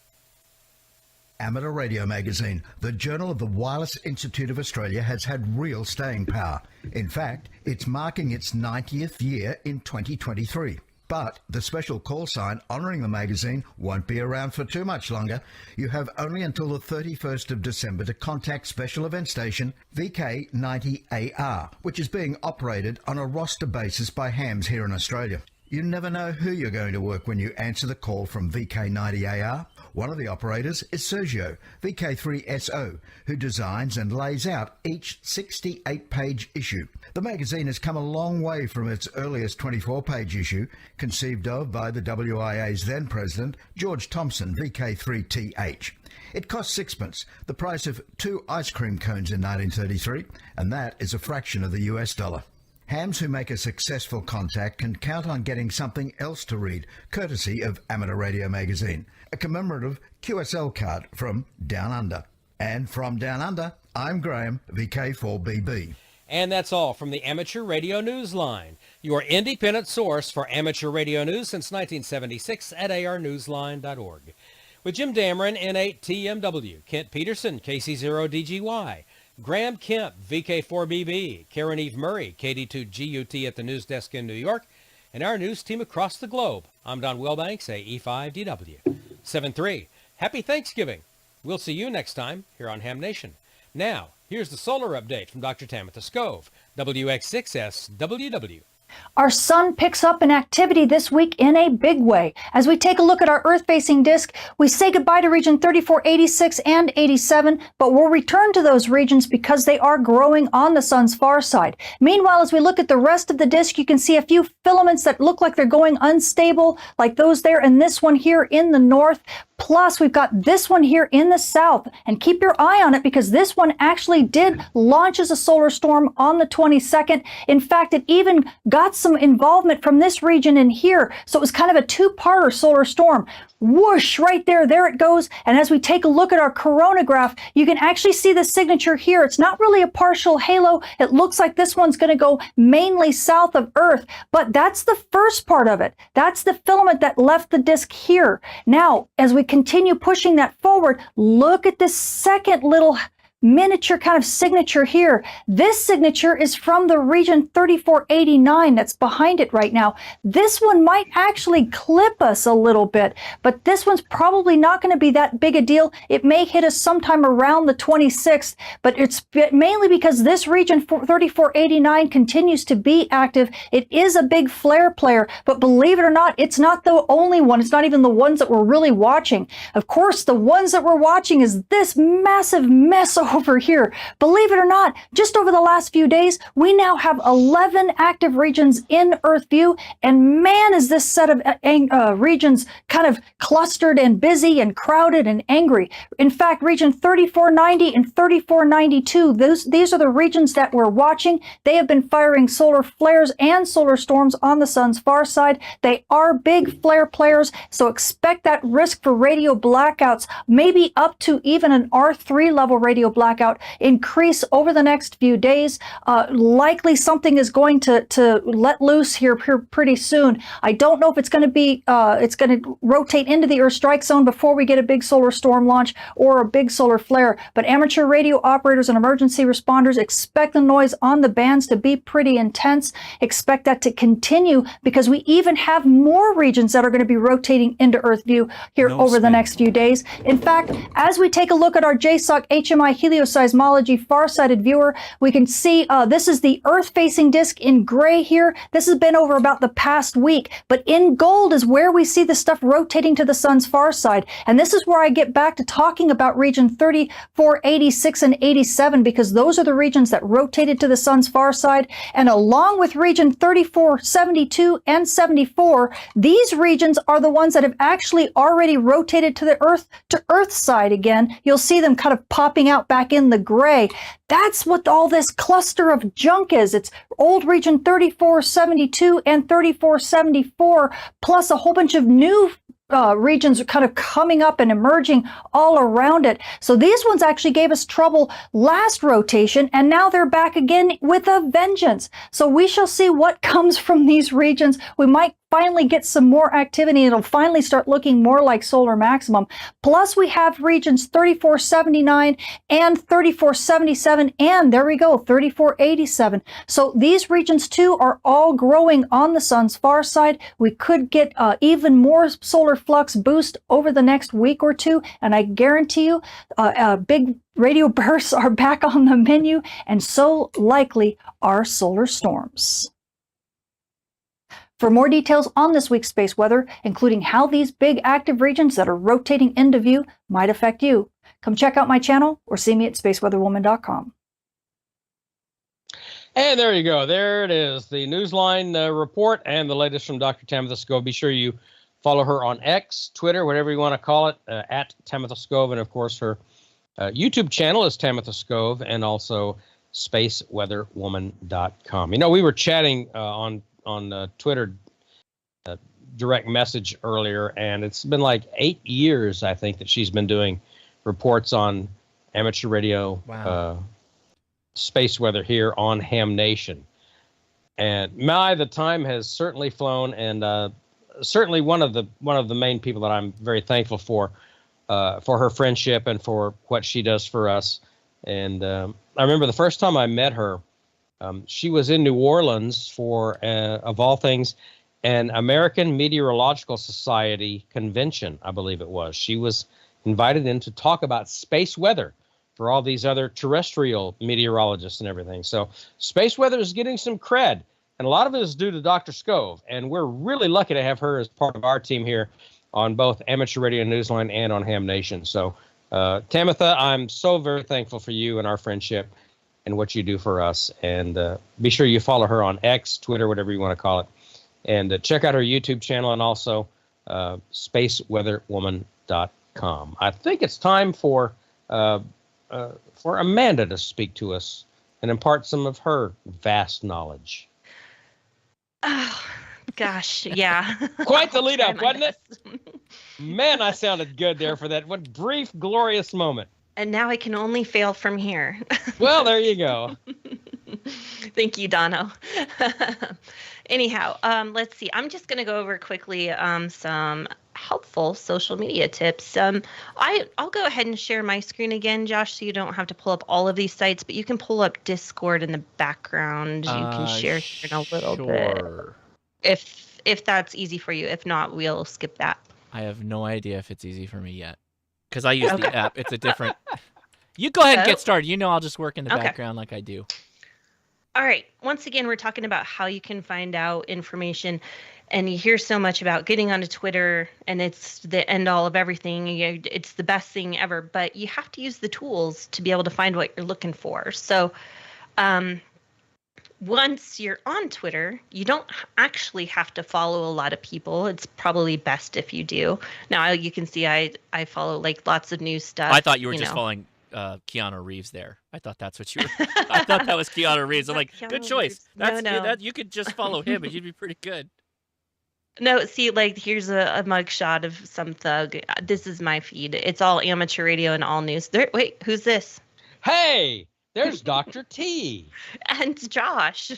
Amateur Radio Magazine, the journal of the Wireless Institute of Australia, has had real staying power. In fact, it's marking its 90th year in 2023. But the special call sign honouring the magazine won't be around for too much longer. You have only until the 31st of December to contact special event station VK90AR, which is being operated on a roster basis by hams here in Australia. You never know who you're going to work when you answer the call from VK90AR. One of the operators is Sergio, VK3SO, who designs and lays out each 68-page issue. The magazine has come a long way from its earliest 24-page issue, conceived of by the WIA's then president, George Thompson, VK3TH. It cost sixpence, the price of 2 ice cream cones in 1933, and that is a fraction of the US dollar. Hams who make a successful contact can count on getting something else to read, courtesy of Amateur Radio Magazine, a commemorative QSL card from Down Under. And from Down Under, I'm Graham, VK4BB. And that's all from the Amateur Radio Newsline, your independent source for amateur radio news since 1976 at arnewsline.org. With Jim Dameron, N8TMW, Kent Peterson, KC0DGY, Graham Kemp, VK4BB, Karen Eve Murray, KD2GUT at the news desk in New York, and our news team across the globe. I'm Don Wellbanks, AE5DW. 7-3. Happy Thanksgiving. We'll see you next time here on Ham Nation. Now, here's the solar update from Dr. Tamitha Skov, WX6SWW. Our sun picks up in activity this week in a big way. As we take a look at our Earth-facing disk, we say goodbye to region 34, 86, and 87, but we'll return to those regions because they are growing on the sun's far side. Meanwhile, as we look at the rest of the disk, you can see a few filaments that look like they're going unstable, like those there and this one here in the north. Plus, we've got this one here in the south, and keep your eye on it because this one actually did launch as a solar storm on the 22nd. In fact, it even got got some involvement from this region in here. So it was kind of a two-parter solar storm. Whoosh, right there, there it goes. And as we take a look at our coronagraph, you can actually see the signature here. It's not really a partial halo. It looks like this one's going to go mainly south of Earth, but that's the first part of it. That's the filament that left the disk here. Now, as we continue pushing that forward, look at this second little miniature kind of signature here. This signature is from the region 3489 that's behind it right now. This one might actually clip us a little bit, but this one's probably not going to be that big a deal. It may hit us sometime around the 26th, but it's mainly because this region 3489 continues to be active. It is a big flare player, but believe it or not, it's not the only one. It's not even the ones that we're really watching. Of course, the ones that we're watching is this massive mess over here. Believe it or not, just over the last few days, we now have 11 active regions in Earth view, and man, is this set of regions kind of clustered and busy and crowded and angry. In fact, region 3490 and 3492, these are the regions that we're watching. They have been firing solar flares and solar storms on the sun's far side. They are big flare players, so expect that risk for radio blackouts, maybe up to even an R3 level radio blackout, increase over the next few days. Likely something is going to let loose here pretty soon. I don't know if it's going to be, it's going to rotate into the Earth strike zone before we get a big solar storm launch or a big solar flare. But amateur radio operators and emergency responders, expect the noise on the bands to be pretty intense. Expect that to continue because we even have more regions that are going to be rotating into Earth view here over the next few days. In fact, as we take a look at our JSOC HMI helioseismology far-sighted viewer, we can see this is the Earth-facing disk in gray here. This has been over about the past week, but in gold is where we see the stuff rotating to the sun's far side. And this is where I get back to talking about region 34, 86, and 87, because those are the regions that rotated to the sun's far side. And along with region 34, 72, and 74, these regions are the ones that have actually already rotated to the Earth side again. You'll see them kind of popping out back in the gray. That's what all this cluster of junk is. It's old region 3472 and 3474, plus a whole bunch of new regions are kind of coming up and emerging all around it. So these ones actually gave us trouble last rotation, and now they're back again with a vengeance. So we shall see what comes from these regions. We might finally get some more activity. It'll finally start looking more like solar maximum. Plus we have regions 3479 and 3477, and there we go, 3487. So these regions too are all growing on the sun's far side. We could get even more solar flux boost over the next week or two, and I guarantee you big radio bursts are back on the menu, and so likely are solar storms. For more details on this week's space weather, including how these big active regions that are rotating into view might affect you, come check out my channel or see me at spaceweatherwoman.com. And there you go. There it is. The Newsline report and the latest from Dr. Tamitha Skov. Be sure you follow her on X, Twitter, whatever you want to call it, at Tamitha Skov. And, of course, her YouTube channel is Tamitha Skov, and also spaceweatherwoman.com. You know, we were chatting on Twitter direct message earlier, and it's been like 8 years, I think, that she's been doing reports on amateur radio, space weather here on Ham Nation. And the time has certainly flown, and certainly one of the main people that I'm very thankful for her friendship and for what she does for us. And I remember the first time I met her, she was in New Orleans for, of all things, an American Meteorological Society convention, I believe it was. She was invited in to talk about space weather for all these other terrestrial meteorologists and everything. So space weather is getting some cred, and a lot of it is due to Dr. Skov, and we're really lucky to have her as part of our team here on both Amateur Radio Newsline and on Ham Nation. So, Tamitha, I'm so very thankful for you and our friendship and what you do for us. And be sure you follow her on X, Twitter, whatever you want to call it. And check out her YouTube channel, and also spaceweatherwoman.com. I think it's time for Amanda to speak to us and impart some of her vast knowledge. Oh, gosh, yeah. Quite the I'll lead try up, my wasn't it? best. Man, I sounded good there for that. What brief, glorious moment. And now I can only fail from here. Well, there you go. Thank you, Dono. Anyhow, let's see. I'm just going to go over quickly some helpful social media tips. I'll go ahead and share my screen again, Josh, so you don't have to pull up all of these sites, but you can pull up Discord in the background. You can share here in a little bit. If that's easy for you. If not, we'll skip that. I have no idea if it's easy for me yet. Because I use the app. It's a different... You go ahead and get started. You know I'll just work in the background like I do. All right. Once again, we're talking about how you can find out information. And you hear so much about getting onto Twitter, and it's the end all of everything. It's the best thing ever. But you have to use the tools to be able to find what you're looking for. So once you're on Twitter, you don't actually have to follow a lot of people. It's probably best if you do. Now, you can see I follow like lots of news stuff. I thought you were just following Keanu Reeves there. I thought that's what you were. I thought that was Keanu Reeves. I'm like, good choice. That's no. You could just follow him and you'd be pretty good. No, see, like, here's a mugshot of some thug. This is my feed. It's all amateur radio and all news. Wait, who's this? Hey, there's Dr. T. And Josh.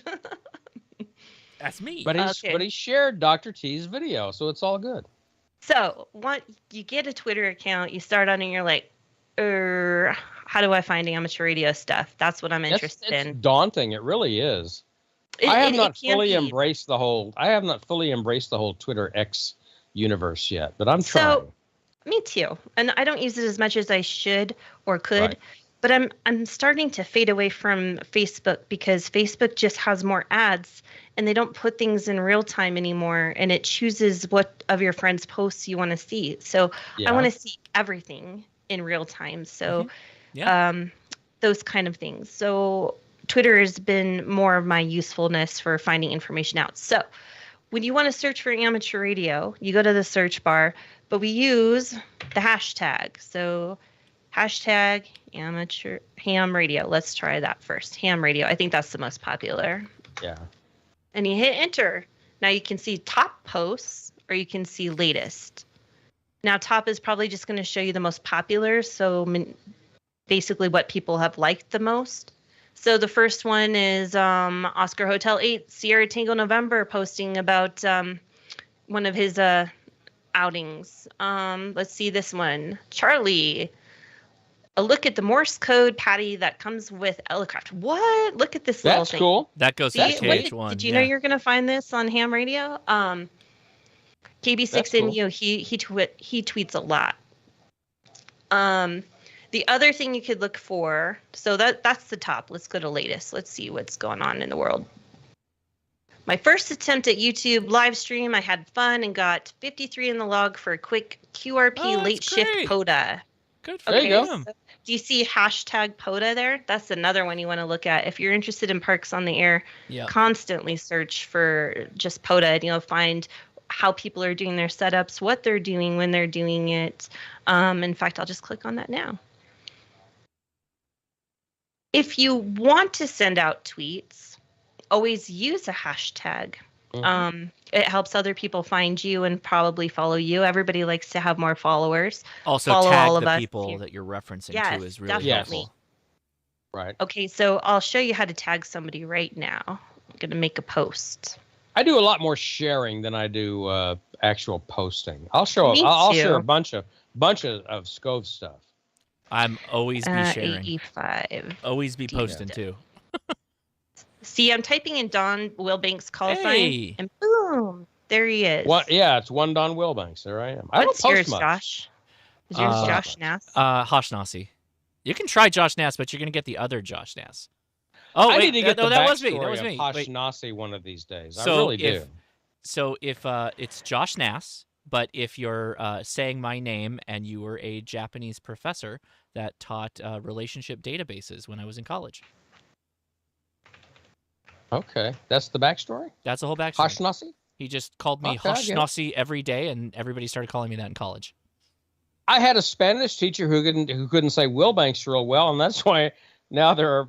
That's me. But he shared Dr. T's video, so it's all good. So, you get a Twitter account, you start on it, and you're like, how do I find amateur radio stuff? That's what I'm interested in. It's daunting. It really is. I have not fully embraced the whole Twitter X universe yet, but I'm trying. So, me too. And I don't use it as much as I should or could. Right. But I'm starting to fade away from Facebook because Facebook just has more ads and they don't put things in real time anymore, and it chooses what of your friends' posts you want to see. So I want to see everything in real time. So those kind of things. So Twitter has been more of my usefulness for finding information out. So when you want to search for amateur radio, you go to the search bar, but we use the hashtag. So hashtag amateur ham radio. Let's try that first. Ham radio. I think that's the most popular. Yeah. And you hit enter. Now you can see top posts or you can see latest. Now top is probably just going to show you the most popular. So basically what people have liked the most. So the first one is Oscar Hotel 8 Sierra Tango November posting about one of his outings. Let's see this one. Charlie. A look at the Morse code patty that comes with Elecraft. What? Look at this little thing. That's cool. That goes to KH1. Did you know you're going to find this on ham radio? KB6NU, he tweets a lot. The other thing you could look for, so that's the top. Let's go to latest. Let's see what's going on in the world. My first attempt at YouTube live stream, I had fun and got 53 in the log for a quick QRP late shift POTA. Good for you. So, do you see hashtag POTA there? That's another one you want to look at. If you're interested in Parks on the Air, constantly search for just POTA and you'll find how people are doing their setups, what they're doing when they're doing it. In fact, I'll just click on that now. If you want to send out tweets, always use a hashtag. It helps other people find you and probably follow you. Everybody likes to have more followers. Also, follow tag all the of people us. that you're referencing Yes, too is really definitely. helpful. Right. Okay, so I'll show you how to tag somebody right now. I'm going to make a post. I do a lot more sharing than I do actual posting. I'll share a bunch of Scove stuff. I'm always be sharing. 85. Always be posting too. See, I'm typing in Don Wilbanks call sign, and boom, there he is. What? Yeah, it's one Don Wilbanks. There I am. I don't What's post yours, much. Josh? Is yours Josh Nass? Hoshnasi. You can try Josh Nass, but you're gonna get the other Josh Nass. Oh, I wait, need to get the that was me. That backstory was me. of Hoshnasi one of these days. I really do. So if it's Josh Nass, but if you're saying my name and you were a Japanese professor that taught relationship databases when I was in college. Okay, that's the backstory? That's the whole backstory. Hoshnasi? He just called me Hoshnasi every day, and everybody started calling me that in college. I had a Spanish teacher who couldn't say Wilbanks real well, and that's why now there are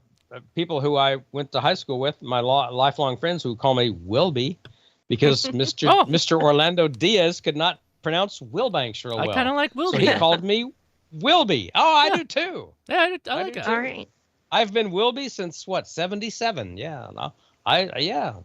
people who I went to high school with, my lifelong friends, who call me Wilby, because Mr. Orlando Diaz could not pronounce Wilbanks real well. I kind of like Wilby. So he called me Wilby. Oh, I do too. Yeah, I like it. All right. I've been Wilby since what, 77? Yeah. No,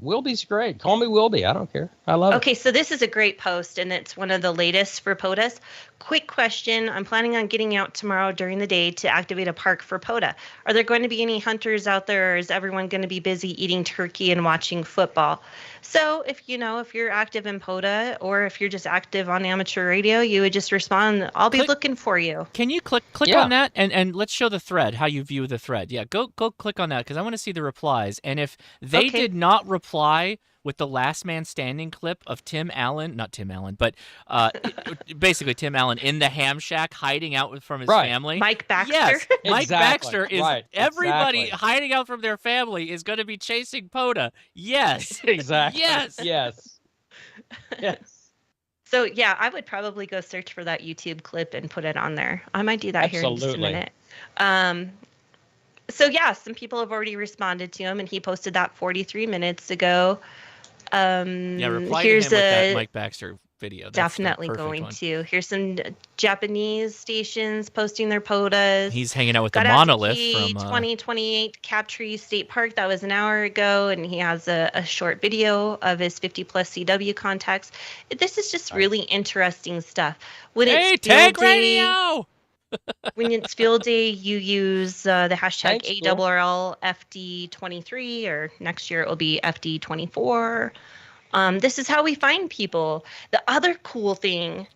Wilby's great. Call me Wilby. I don't care. I love it. Okay, so this is a great post, and it's one of the latest for POTUS. Quick question. I'm planning on getting out tomorrow during the day to activate a park for POTA. Are there going to be any hunters out there, or is everyone going to be busy eating turkey and watching football? So if you're active in POTA, or if you're just active on amateur radio, you would just respond, I'll be looking for you. Can you click on that and let's show the thread, how you view the thread. Yeah, go click on that because I want to see the replies. And if they did not reply with the last man standing clip of basically Tim Allen in the ham shack hiding out from his family. Mike Baxter. Yes, Mike Baxter is everybody exactly. hiding out from their family is going to be chasing POTA. Yes. Exactly. Yes. Yes. Yes. So yeah, I would probably go search for that YouTube clip and put it on there. I might do that here in just a minute. So yeah, some people have already responded to him, and he posted that 43 minutes ago. Reply to him with that Mike Baxter video. That's definitely going to. Here's some Japanese stations posting their POTUS. He's hanging out with the monolith from 2028 Captree State Park. That was an hour ago, and he has a short video of his 50-plus CW contacts. This is just really interesting stuff. When it's field day, radio! When it's field day, you use the hashtag ARRLFD23, or next year it will be FD24. This is how we find people. The other cool thing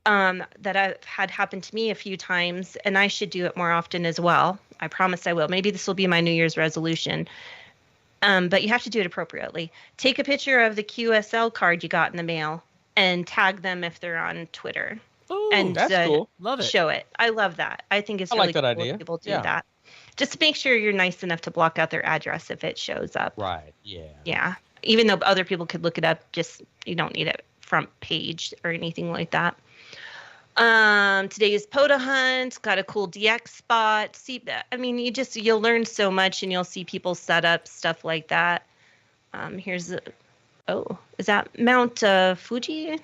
that I've had happen to me a few times, and I should do it more often as well. I promise I will. Maybe this will be my New Year's resolution. But you have to do it appropriately. Take a picture of the QSL card you got in the mail and tag them if they're on Twitter. Ooh, and that's cool. Love it. Show it. I love that. I think it's really like that cool idea. when people do that. Just make sure you're nice enough to block out their address if it shows up. Right. Yeah. Yeah. Even though other people could look it up, just you don't need it front page or anything like that. Today's POTA hunt got a cool DX spot. See, I mean, you'll learn so much, and you'll see people set up stuff like that. Is that Mount Fuji?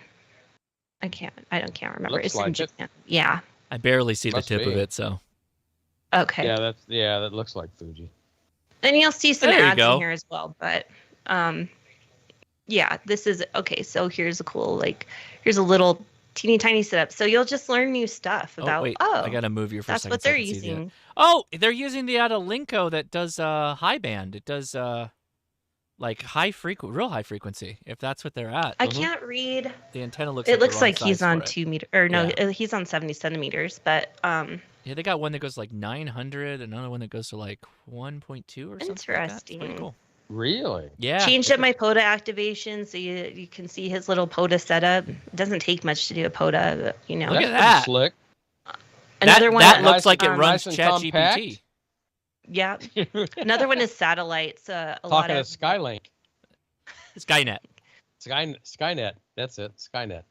I can't remember. Looks It's like in Japan. Yeah. I barely see Must the tip be. of it, so. Okay. Yeah, that looks like Fuji. And you'll see some There you ads go. in here as well, but yeah, this is okay. So here's here's a little teeny tiny setup. So you'll just learn new stuff about. I gotta move you for a that's second. what so I they're can see the- using. Oh, they're using the Linko that does high band. It does like real high frequency. If that's what they're at. I can't read. The antenna looks. It like looks the wrong like he's size on for it. 2 meter, or no, he's on 70 centimeters. But Yeah, they got one that goes like 900, another one that goes to like 1.2 or something. Like that. It's pretty Interesting. cool. Really? Yeah. changed up my POTA activation, so you can see his little POTA setup. It doesn't take much to do a POTA, but, Look at That's that. slick. Another one that that looks like it runs nice and compact. ChatGPT. Yeah. Another one is satellites. A lot Talking of to Skylink. Skynet. Skynet. That's it. Skynet.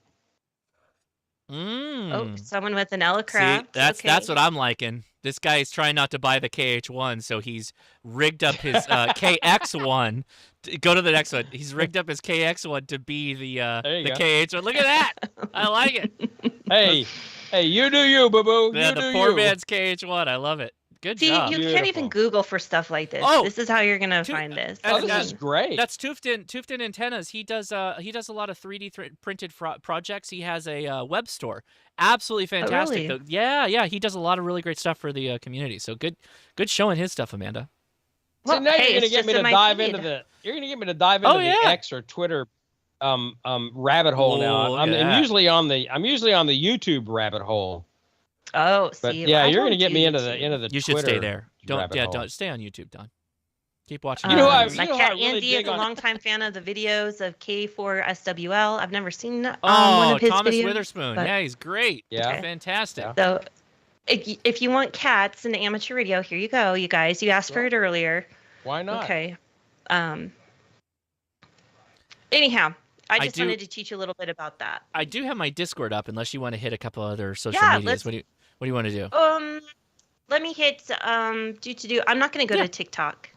someone with an See, Elecraft. that's what I'm liking. This guy is trying not to buy the KH1, so he's rigged up his KX1. Go to the next one. He's rigged up his KX1 to be the KH1. Look at that. I like it. Hey, you do you, boo-boo. Yeah, You the do poor you. man's KH1. I love it. Good See, job. you can't even Google for stuff like this. Oh! This is how you're gonna find this. Oh, this is great. That's Tufton Antennas. He does a lot of 3D printed projects. He has a web store. Absolutely fantastic. really? Though. Yeah. He does a lot of really great stuff for the community. So good showing his stuff, Amanda. So now hey, you're gonna it's get me just to in my dive feed. into the X or Twitter rabbit hole now. look I'm at that. usually on the YouTube rabbit hole. Oh, But see, yeah, I you're don't gonna get do me into YouTube. the You should Twitter stay there. rabbit hole. Don't stay on YouTube, Don. Keep watching. You know, my you know cat I really Andy is dig a on- longtime fan of the videos of K4SWL. I've never seen one Oh, of his Thomas videos. Witherspoon. but- Yeah, he's great. Yeah. Okay. Fantastic. Yeah. So, if you want cats in amateur radio, here you go, you guys. You asked for it earlier. Why not? Okay. Anyhow, I just do- wanted to teach you a little bit about that. I do have my Discord up, unless you want to hit a couple other social Yeah, medias. What do you want to do? Let me hit I'm not going to go to TikTok.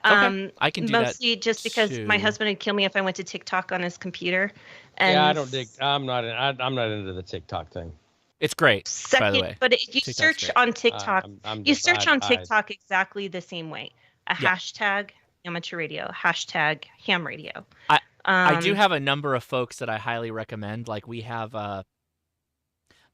Okay, I can do that Mostly just because my too. husband would kill me if I went to TikTok on his computer. And Yeah, I don't dig. I'm not into the TikTok thing. It's great, by the second, way. but if you TikTok's search great. on TikTok, you search on I- TikTok exactly the same way. A Yeah. hashtag amateur radio, hashtag ham radio. I do have a number of folks that I highly recommend. Like we have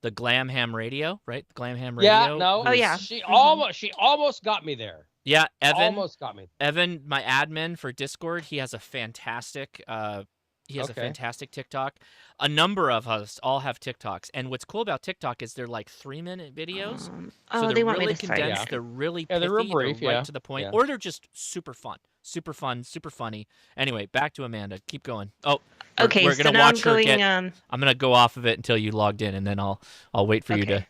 the Glam Ham Radio, right? The Glam Ham Radio. Yeah, no. Oh, yeah. She almost got me there. Yeah, Evan. Almost got me. Evan, my admin for Discord, he has a fantastic Okay. fantastic TikTok. A number of us all have TikToks, and what's cool about TikTok is they're like 3-minute videos. So they're they want really me to start. condensed. Yeah. They're really Yeah, pithy. they're real brief, right yeah. to the point, Yeah. or they're just super fun, super funny. Anyway, back to Amanda. Keep going. Oh, we're So gonna now watch I'm her going. get. I'm gonna go off of it until you logged in, and then I'll wait for you to.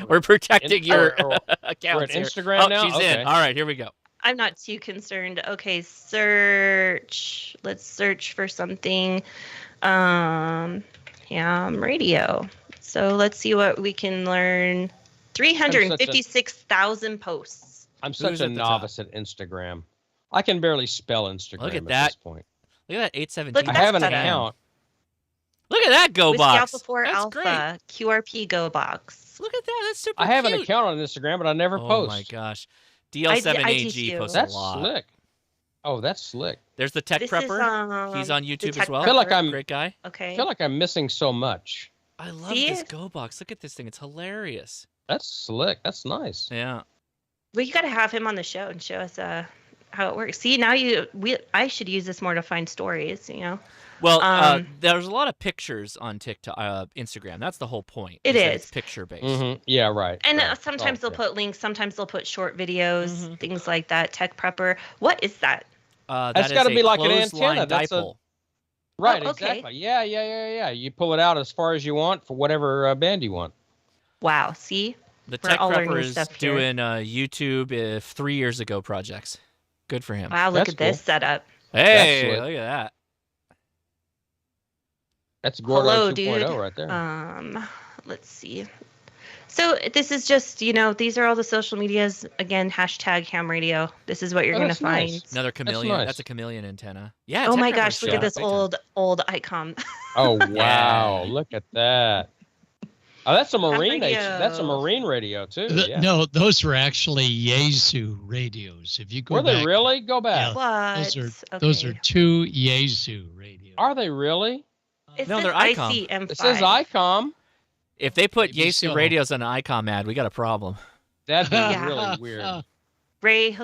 we're protecting your accounts We're at here. Instagram Oh, now? she's Okay. in. All right, here we go. I'm not too concerned. Okay, search. Let's search for something. Ham radio. So let's see what we can learn. 356,000 posts. I'm such Who's a at the top? novice at Instagram. I can barely spell Instagram Look at at that. this point. Look at that 817. Look, I that's have an better. account. Look at that Go Whiskey Box. Alpha 4 That's Alpha great. QRP Go Box. Look at that. That's super I have an cute. account on Instagram, but I never Oh post. my gosh. I DL7AG do posts too. a That's lot. slick. Oh, that's slick. There's the Tech This Prepper. is, He's on the YouTube as Tech well. I feel like Prepper. I'm. Great guy. I Okay. feel like I'm missing so much. I love See? this Go Box. Look at this thing. It's hilarious. That's slick. That's nice. Yeah. Well, you got to have him on the show and show us how it works. See, now I should use this more to find stories. Well, there's a lot of pictures on TikTok, Instagram. That's the whole point. It that is. It's picture based. Mm-hmm. Yeah, right. And right. sometimes Oh, they'll yeah. put links. Sometimes they'll put short videos, Mhm. things like that. Tech Prepper. What is that? That's That gotta is be a like an clothesline antenna. That's a- dipole. Right, Oh, okay. exactly. Yeah. You pull it out as far as you want for whatever band you want. Wow. See, The We're Tech all learning Prepper is stuff here. doing YouTube 3 years ago projects. Good for him. wow. Look That's at this cool. setup. Hey, slick. look at that. That's GOrdo Hello, 2.0 dude. right there. Let's see. So this is just, these are all the social medias. Again, hashtag ham radio. This is what you're Oh, going to that's find. nice. Another chameleon. nice. That's a chameleon antenna. Yeah. Oh Tech my Prepper's gosh, look showing at this up big time. old Icom. Oh wow! Yeah. Look at that. Oh, that's a marine. radio. That's a marine radio too. Yeah. No, those were actually Yaesu radios. If you go Were they back, really? Go back. Yeah. What? Those are Okay. 2 Yaesu radios. Are they really? It No, says they're Icom. ICM5. It says Icom. If they put Maybe Yaesu so. radios on an Icom ad, we got a problem. That'd be Yeah. really weird. Ray,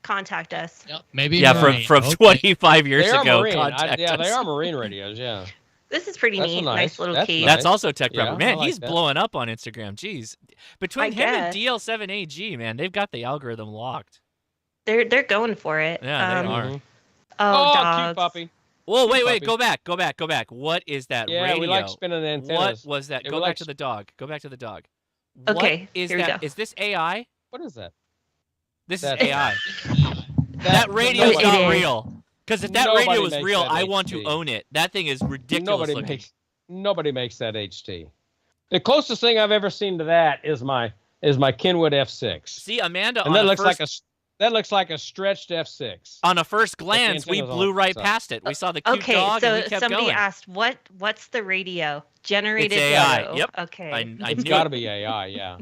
contact us. Yep, maybe Yeah, Marine. from Okay. 25 years They are ago. marine. Contact Yeah, they us. are marine radios. Yeah. This is pretty That's neat. nice. Nice little That's case. nice. That's also Tech Yeah, Prepper. I Man, like he's that. blowing up on Instagram. Jeez. Between I him and guess. DL7AG, man, they've got the algorithm locked. They're going for it. Yeah, they are. Mhm. Oh, cute dogs. puppy. Whoa, wait, puppy. go back. What is that Yeah, radio? we like spinning What antennas. was that? Yeah, Go we back like to the dog. Go back to the dog. Okay, What is here we that? go. Is this AI? What is that? This That's- is AI. That radio is It not is. real. Because if that Nobody radio was makes real, that I want to HD. own it. That thing is ridiculous looking. Nobody makes that HT. The closest thing I've ever seen to that is my Kenwood F6. See, Amanda, And on that looks like a stretched F6. on a first glance, we antenna's blew on, right so- past it. We saw the cute Okay, dog, and we so kept somebody going. asked, what's the radio? Generated It's AI. radio. Yep. Okay. I It's knew got to it. be AI, yeah.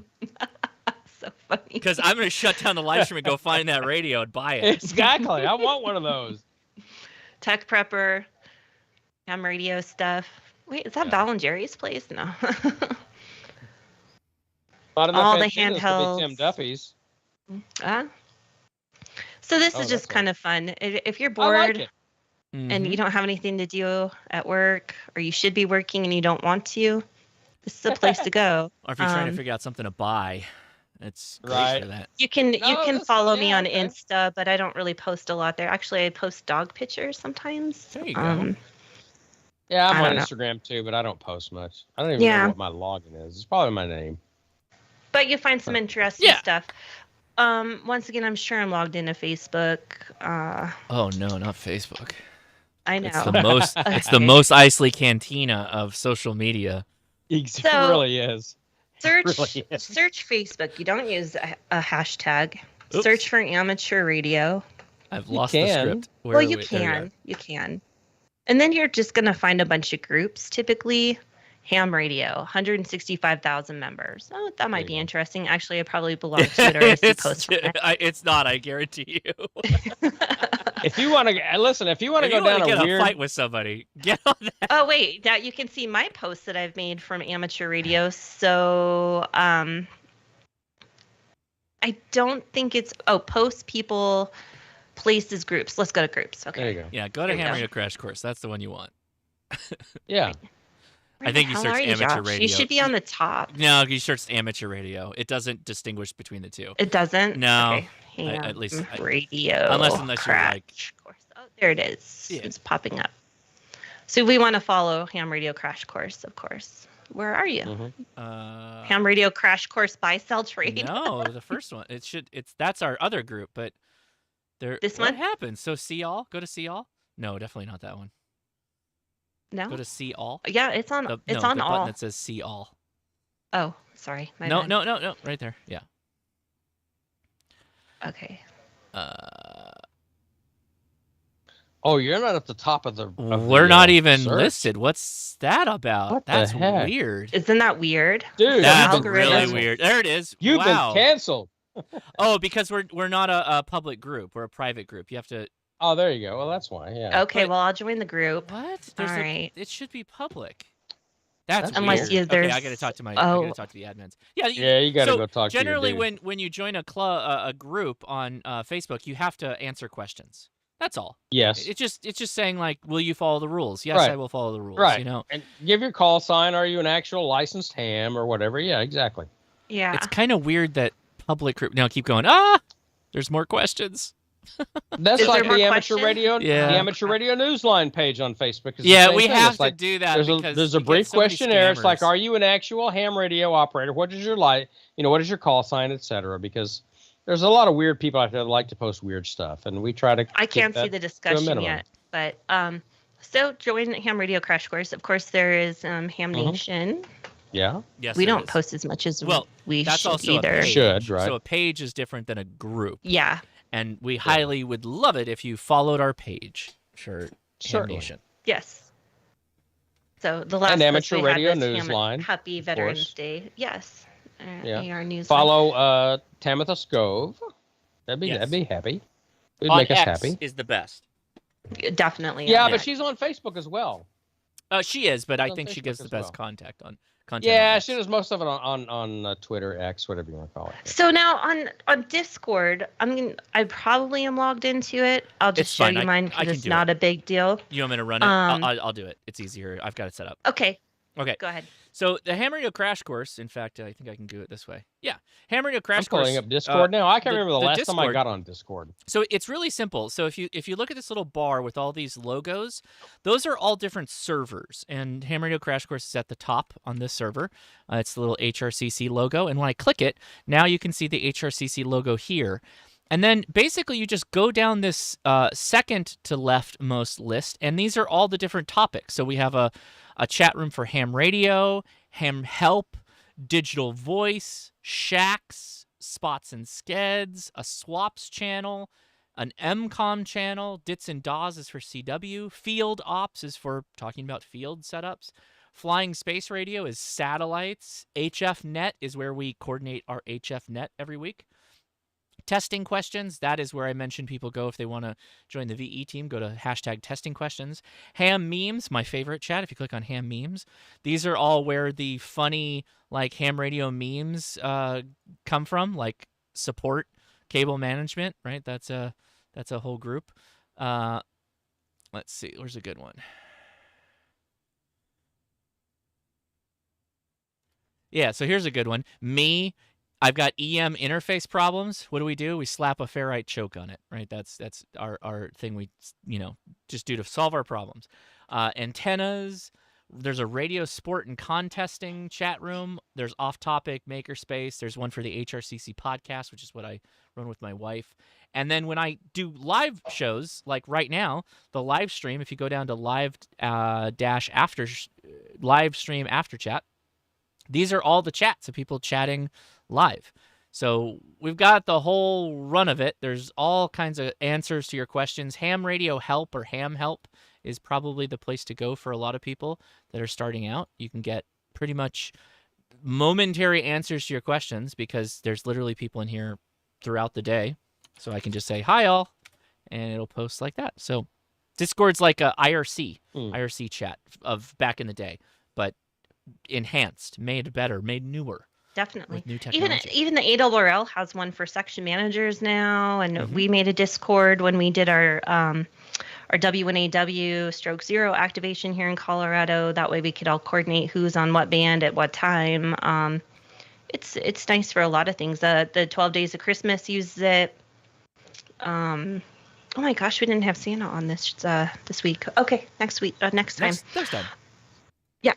So funny. Because I'm going to shut down the live stream and go find that radio and buy it. Exactly. I want one of those. Tech Prepper, ham radio stuff. Wait, is that Yeah. Val and Jerry's place? No. Not enough All the antennas to handhelds. be Tim Duffy's. So this Oh, is just that's kind of fun. If you're I bored like it. and Mhm. you don't have anything to do at work, or you should be working and you don't want to, this is a place to go. Or if you're trying to Um, figure out something to buy, it's great Right. for that. You can No, that's- follow me yeah, on okay. Insta, but I don't really post a lot there. Actually, I post dog pictures sometimes. There you go. Yeah, I'm I on don't know. Instagram too, but I don't post much. I don't even Yeah. know what my login is. It's probably my name. But you find some interesting Yeah. stuff. Once again, I'm sure I'm logged into Facebook. Oh no, not Facebook. I know. It's the most. It's the Okay. most Isley Cantina of social media. It So- really is. Search really is. search Facebook. You don't use a hashtag. Oops. Search for amateur radio. I've You lost the can. script. Where Well, are you we? There we are. can. You can. And then you're just going to find a bunch of groups, typically ham radio, 165,000 members. Oh, that might be interesting. Actually, I probably belong to it, or I see posts from it. It's not, I guarantee you. If you want to listen, if you want to If go you want down to get a weird a fight with somebody, get on that. Oh, wait, that you can see my posts that I've made from Amateur Radio. So I don't think it's, post, people, places, groups. Let's go to groups. Okay. There you go. Yeah, go to There you Ham go. Radio Crash Course. That's the one you want. Yeah. I think you Where the hell searched are you, amateur Josh? radio. You should be on the top. No, you searched amateur radio. It doesn't distinguish between the two. It doesn't? No. Okay. Ham at least radio. unless you're like- Crash Course. Oh, there it is. Yeah. It's popping up. So we want to follow Ham Radio Crash Course, of course. Where are you? Mm-hmm. Ham Radio Crash Course Buy Sell Trade. No, the first one. That's our other group, but This what one? happened? So see all? Go to see all? No, definitely not that one. No. Go to see all. Yeah, it's on. It's no, on the all. button that says see all. Oh, sorry. My No, bad. no, right there. Yeah. Okay. Oh, you're not at the top of the. We're not even search. listed. What's that about? What the That's heck? weird. Isn't that weird? Dude, That's you've been really canceled. weird. There it is. You've wow. been canceled. Oh, because we're not a public group. We're a private group. You have to. Oh, there you go. Well, that's why. Yeah. Okay, But- well, I'll join the group. What? All right. It should be public. That's Unless weird. Okay, I there's- gotta talk to I oh. gotta talk to the admins. Yeah, Yeah, you got to so go talk generally to your dude. when you join a group on Facebook, you have to answer questions. That's all. Yes. It's just saying like, will you follow the rules? Yes, Right. I will follow the rules. Right. You know, And give your call sign. Are you an actual licensed ham or whatever? Yeah, exactly. Yeah. it's kind of weird that public group. Now keep going. There's more questions. That's Is there like more the amateur questions? radio, Yeah. the amateur radio newsline page on Facebook. Is the Yeah, same we thing. have It's to like, do that. There's because there's a we get brief so many questionnaire. It's like, scammers. are you an actual ham radio operator? What is your what is your call sign, etc. Because there's a lot of weird people out there that like to post weird stuff, and we try to. I keep can't see that the to a discussion minimum. yet, but so join Ham Radio Crash Course. Of course, there is Hamnation. Yeah. Yes, We there don't is. post as much as Well, we That's should also either. a page. Should, right. So a page is different than a group. Yeah. And we highly would love it if you followed our page. Sure. Certainly. Nation. Yes. So the last And post Amateur we Radio had was Newsline, Happy Veterans course. Day. Yes. Yeah. AR Newsline. Follow Tamitha Scove. That'd be Yes. happy. It'd On make us X happy. is the best. Definitely. Yeah, on but that. she's on Facebook as well. She is, but I on think she Facebook gives the as best well. content on. Yeah, on she X. does most of it on Twitter, X, whatever you want to call it. So now on Discord, I mean, I probably am logged into it. I'll just It's show fine. you I mine can because it's do not a big deal. You want me to run it? I'll do it. It's easier. I've got it set up. Okay, Okay. go ahead. So the Ham Radio Crash Course. In fact, I think I can do it this way. Yeah, Ham Radio Crash I'm Course. pulling up Discord now. I can't remember the last time I Discord- got on Discord. So it's really simple. So if you look at this little bar with all these logos, those are all different servers. And Ham Radio Crash Course is at the top on this server. It's the little HRCC logo. And when I click it, now you can see the HRCC logo here. And then basically you just go down this second to leftmost list, and these are all the different topics. So we have a chat room for ham radio, ham help, digital voice, shacks, spots and skeds, a swaps channel, an MCOM channel, dits and DAWs is for CW, field ops is for talking about field setups, flying space radio is satellites, HF net is where we coordinate our HF net every week. Testing questions, that is where I mentioned people go if they want to join the VE team, go to hashtag testing questions. Ham memes, my favorite chat, if you click on ham memes. These are all where the funny like ham radio memes come from, like support cable management, right? That's a whole group. Let's see, where's a good one? Yeah, so here's a good one. Me, I've got EM interface problems. What do? We slap a ferrite choke on it, right? That's our thing we, just do to solve our problems. Antennas, there's a radio sport and contesting chat room. There's off-topic makerspace. There's one for the HRCC podcast, which is what I run with my wife. And then when I do live shows, like right now, the live stream, if you go down to live stream after chat, these are all the chats of people chatting live. So we've got the whole run of it. There's all kinds of answers to your questions. Ham Radio Help or Ham Help is probably the place to go for a lot of people that are starting out. You can get pretty much momentary answers to your questions because there's literally people in here throughout the day. So I can just say, hi, all, and it'll post like that. So Discord's like a IRC chat of back in the day, but enhanced, made better, made newer. Definitely. With new technology. Even the ARRL has one for section managers now, and we made a Discord when we did our W1AW stroke 0 activation here in Colorado. That way we could all coordinate who's on what band at what time. It's nice for a lot of things. The 12 Days of Christmas uses it. Oh my gosh, we didn't have Santa on this week. Okay, next week, next time. Next time. Yeah.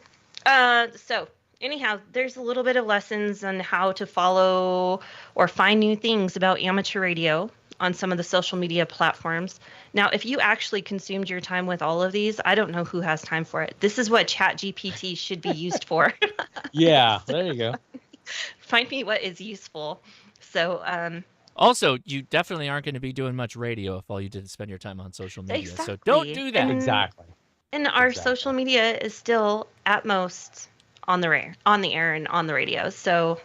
So anyhow, there's a little bit of lessons on how to follow or find new things about amateur radio on some of the social media platforms. Now, if you actually consumed your time with all of these, I don't know who has time for it. This is what ChatGPT should be used for. Yeah, there you go. Find me what is useful. So, also, you definitely aren't going to be doing much radio if all you did is spend your time on social media. Exactly. So don't do that. Exactly. And our social media is still at most on the air and on the radio. So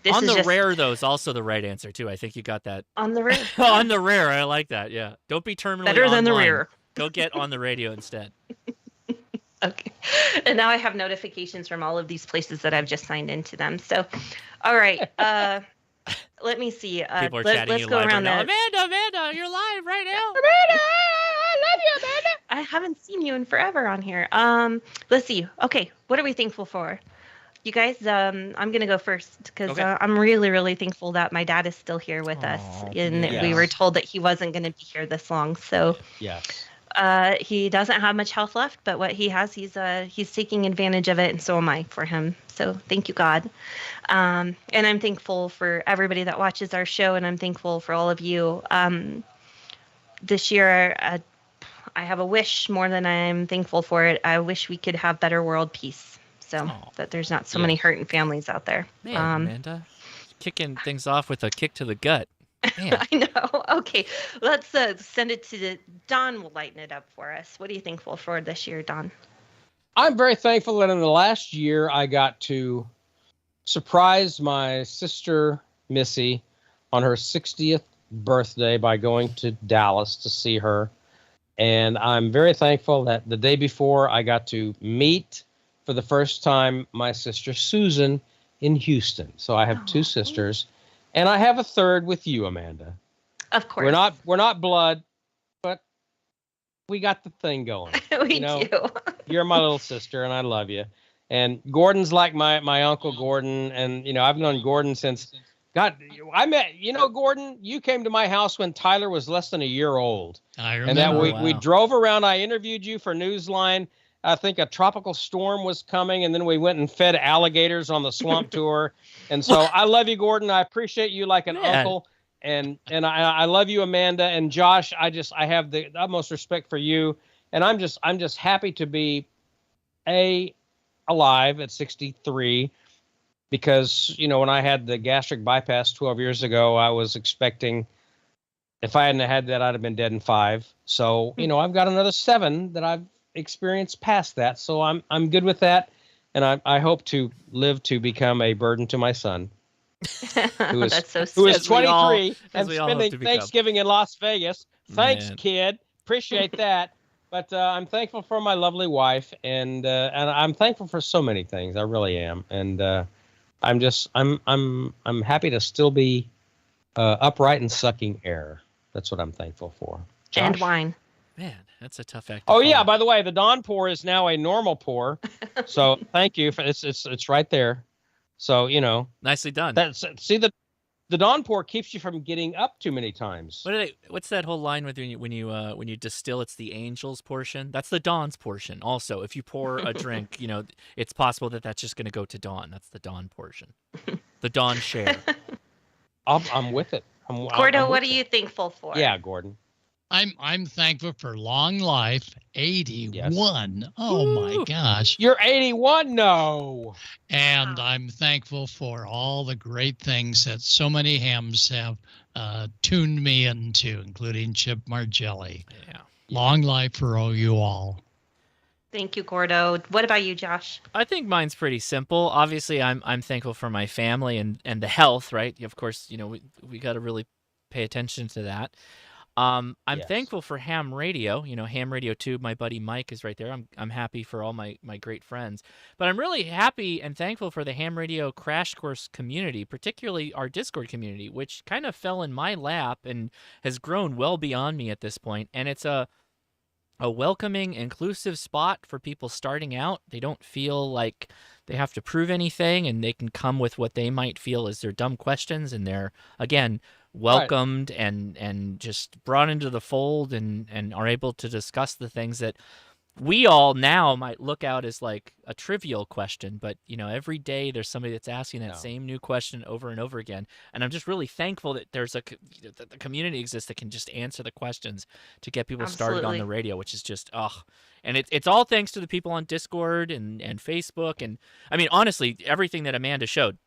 this on is the just rare, though, is also the right answer, too. I think you got that. on the rare. On the rare. I like that. Yeah. Don't be terminally Better than the online. rare. Go get on the radio instead. Okay. And now I have notifications from all of these places that I've just signed into them. So, all right. Let me see. People are chatting let's you go live right around now. that. Amanda, you're live right now. Amanda, I love you, Amanda. I haven't seen you in forever on here. Let's see. Okay, what are we thankful for? You guys, I'm going to go first because I'm really, really thankful that my dad is still here with us. And we were told that he wasn't going to be here this long. So Yes. he doesn't have much health left, but what he has, he's taking advantage of it, and so am I for him. So thank you, God. And I'm thankful for everybody that watches our show, and I'm thankful for all of you. This year, I have a wish more than I'm thankful for it. I wish we could have better world peace, so that there's not so many hurting families out there. Man, Amanda, kicking things off with a kick to the gut. Man. I know. Okay, let's send it to Don. Will lighten it up for us. What are you thankful for this year, Don? I'm very thankful that in the last year I got to surprise my sister Missy on her 60th birthday by going to Dallas to see her. And I'm very thankful that the day before I got to meet for the first time my sister Susan in Houston. So I have two sisters, and I have a third with you, Amanda. Of course. We're not blood, but we got the thing going. We do. You're my little sister, and I love you. And Gordon's like my uncle Gordon, and I've known Gordon since. God, I met Gordon. You came to my house when Tyler was less than a year old. I remember. And that we drove around. I interviewed you for Newsline. I think a tropical storm was coming, and then we went and fed alligators on the swamp tour. And so I love you, Gordon. I appreciate you like an uncle. And I love you, Amanda and Josh. I have the utmost respect for you, and I'm just happy to be alive at 63, because when I had the gastric bypass 12 years ago, I was expecting, if I hadn't had that, I'd have been dead in 5. So I've got another 7 that I've experienced past that, so I'm good with that, and I hope to live to become a burden to my son. Who is, That's so who is sweet. 23 and we all spending hope to become. Thanksgiving in Las Vegas. Thanks, Man. kid. Appreciate that. But I'm thankful for my lovely wife, and I'm thankful for so many things. I really am, and I'm happy to still be upright and sucking air. That's what I'm thankful for. Josh? And wine. Man, that's a tough act. Oh yeah. By the way, the dawn pour is now a normal pour. So thank you for it's right there. So Nicely done. see the dawn pour keeps you from getting up too many times. What's that whole line with when you distill? It's the angel's portion. That's the dawn's portion. Also, if you pour a drink, it's possible that that's just going to go to dawn. That's the dawn portion. The dawn share. I'm with it. Gordo, what are you thankful for? Yeah, Gordon. I'm thankful for long life, 81. Yes. Oh my Woo! gosh. You're 81? No. And Wow. I'm thankful for all the great things that so many hams have tuned me into, including Chip Margelli. Yeah. Long life for all you all. Thank you, Gordo. What about you, Josh? I think mine's pretty simple. Obviously, I'm thankful for my family and the health, right? Of course, we got to really pay attention to that. I'm Yes. thankful for ham radio. Ham radio tube. My buddy Mike is right there. I'm happy for all my great friends, but I'm really happy and thankful for the ham radio crash course community, particularly our Discord community, which kind of fell in my lap and has grown well beyond me at this point. And it's a welcoming, inclusive spot for people starting out. They don't feel like they have to prove anything, and they can come with what they might feel is their dumb questions, and they're, again, welcomed and just brought into the fold and are able to discuss the things that we all now might look out as like a trivial question, but every day there's somebody that's asking that same new question over and over again. And I'm just really thankful that there's that the community exists that can just answer the questions to get people started on the radio, which is just, and it's all thanks to the people on Discord and Facebook. And I mean, honestly, everything that Amanda showed,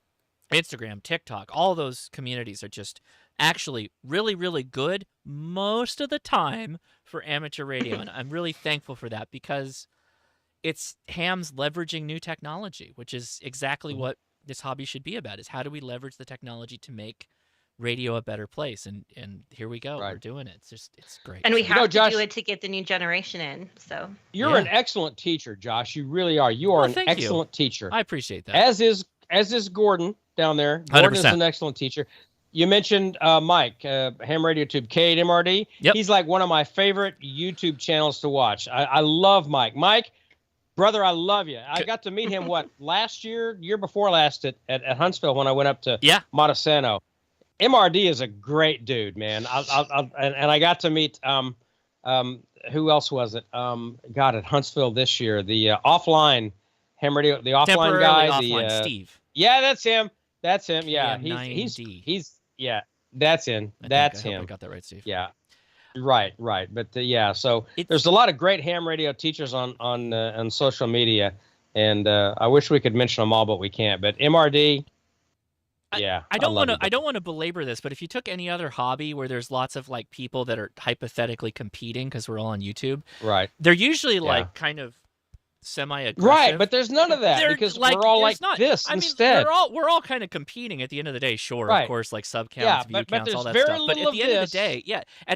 Instagram, TikTok, all those communities are just actually really, really good most of the time for amateur radio. And I'm really thankful for that because it's hams leveraging new technology, which is exactly what this hobby should be about, is how do we leverage the technology to make radio a better place? And here we go. Right. We're doing it. It's great. And we have to Josh, do it to get the new generation in. So You're an excellent teacher, Josh. You really are. You are an thank you. excellent teacher. I appreciate that. As is Gordon down there. Gordon is 100%. an excellent teacher. You mentioned Mike, Ham Radio Tube, K8MRD. Yep. He's like one of my favorite YouTube channels to watch. I love Mike. Mike, brother, I love you. I got to meet him, last year before last at Huntsville when I went up to Montesano. MRD is a great dude, man. And I got to meet, who else was it? At Huntsville this year, the offline Ham Radio, the offline guy. Offline, Steve. Yeah, that's him. That's him. Yeah, KM9D. he's that's him. I That's hope him. I got that right, Steve. Yeah, right. But so there's a lot of great ham radio teachers on social media, and I wish we could mention them all, but we can't. But MRD, I don't want to belabor this, but if you took any other hobby where there's lots of like people that are hypothetically competing because we're all on YouTube, right? They're usually like kind of semi-aggressive. Right, but there's none of that because we're all like this instead. We're all kind of competing at the end of the day. Sure, right. Of course, like sub counts, view counts, all that stuff. But at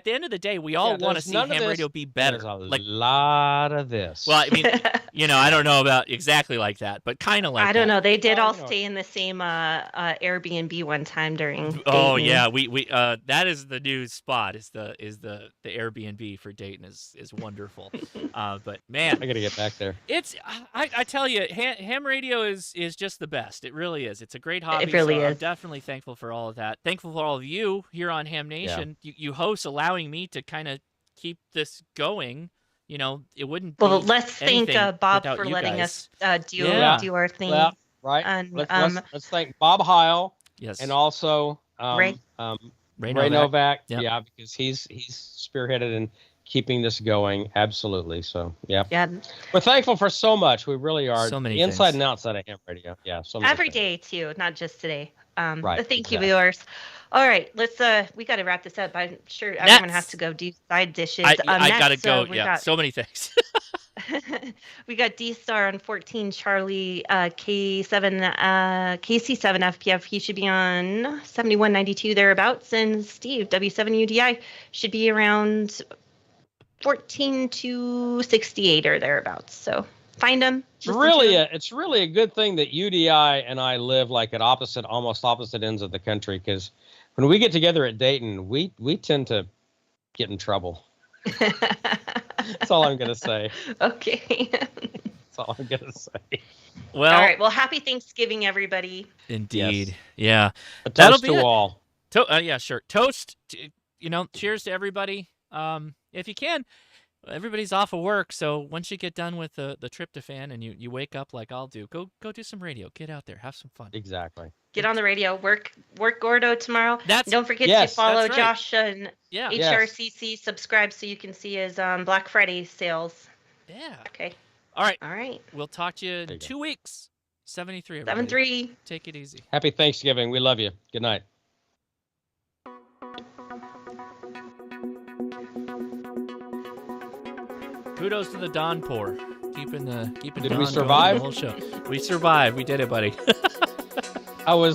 the end of the day, we all want to see ham radio be better. There's a lot of this. Well, I mean, I don't know about exactly like that, but kind of like. I don't know. They did all stay in the same Airbnb one time during. Oh Dayton. yeah, we that is the new spot. Is the Airbnb for Dayton is wonderful. But man, I gotta get back there. I tell you, ham radio is just the best. It really is. It's a great hobby. It really is. I'm definitely thankful for all of that. Thankful for all of you here on Ham Nation. Yeah. You hosts allowing me to kind of keep this going. It wouldn't. Well, let's thank Bob for letting us do our thing. Yeah, right. And, let's thank Bob Heil. Yes. And also Ray Novak. Yep. Yeah, because he's spearheaded and keeping this going. Absolutely. So yeah. We're thankful for so much. We really are. So many inside things. and outside of ham radio. Yeah. So many every things. day too, not just today. Right. Thank you, viewers. All right, let's we got to wrap this up. I'm sure everyone has to go do side dishes. I gotta go. So many things. We got D-Star on 14, Charlie KC7 FPF. He should be on 7192 thereabouts, and Steve W7UDI should be around 14 to 68 or thereabouts. So find them. It's really a good thing that UDI and I live like at almost opposite ends of the country, because when we get together at Dayton, we tend to get in trouble. That's all I'm gonna say. Okay. That's all I'm gonna say. Well, all right. Well, happy Thanksgiving, everybody. Indeed. Yes. Yeah. That'll be to all. Yeah, sure. Toast. Cheers to everybody. If you can, everybody's off of work, so once you get done with the tryptophan and you wake up like I'll do, go do some radio. Get out there, have some fun. Exactly. Get on the radio. Work GOrdo tomorrow. That's Don't forget yes, to follow that's right. Josh on Yeah. HRCC. Subscribe so you can see his Black Friday sales. Yeah. Okay. All right. All right. We'll talk to you There in you go. 2 weeks. 73. Everybody. 7-3. Take it easy. Happy Thanksgiving. We love you. Good night. Kudos to the Downpour. Keeping Did Dawn we going survive? the whole show. We survived. We did it, buddy. I was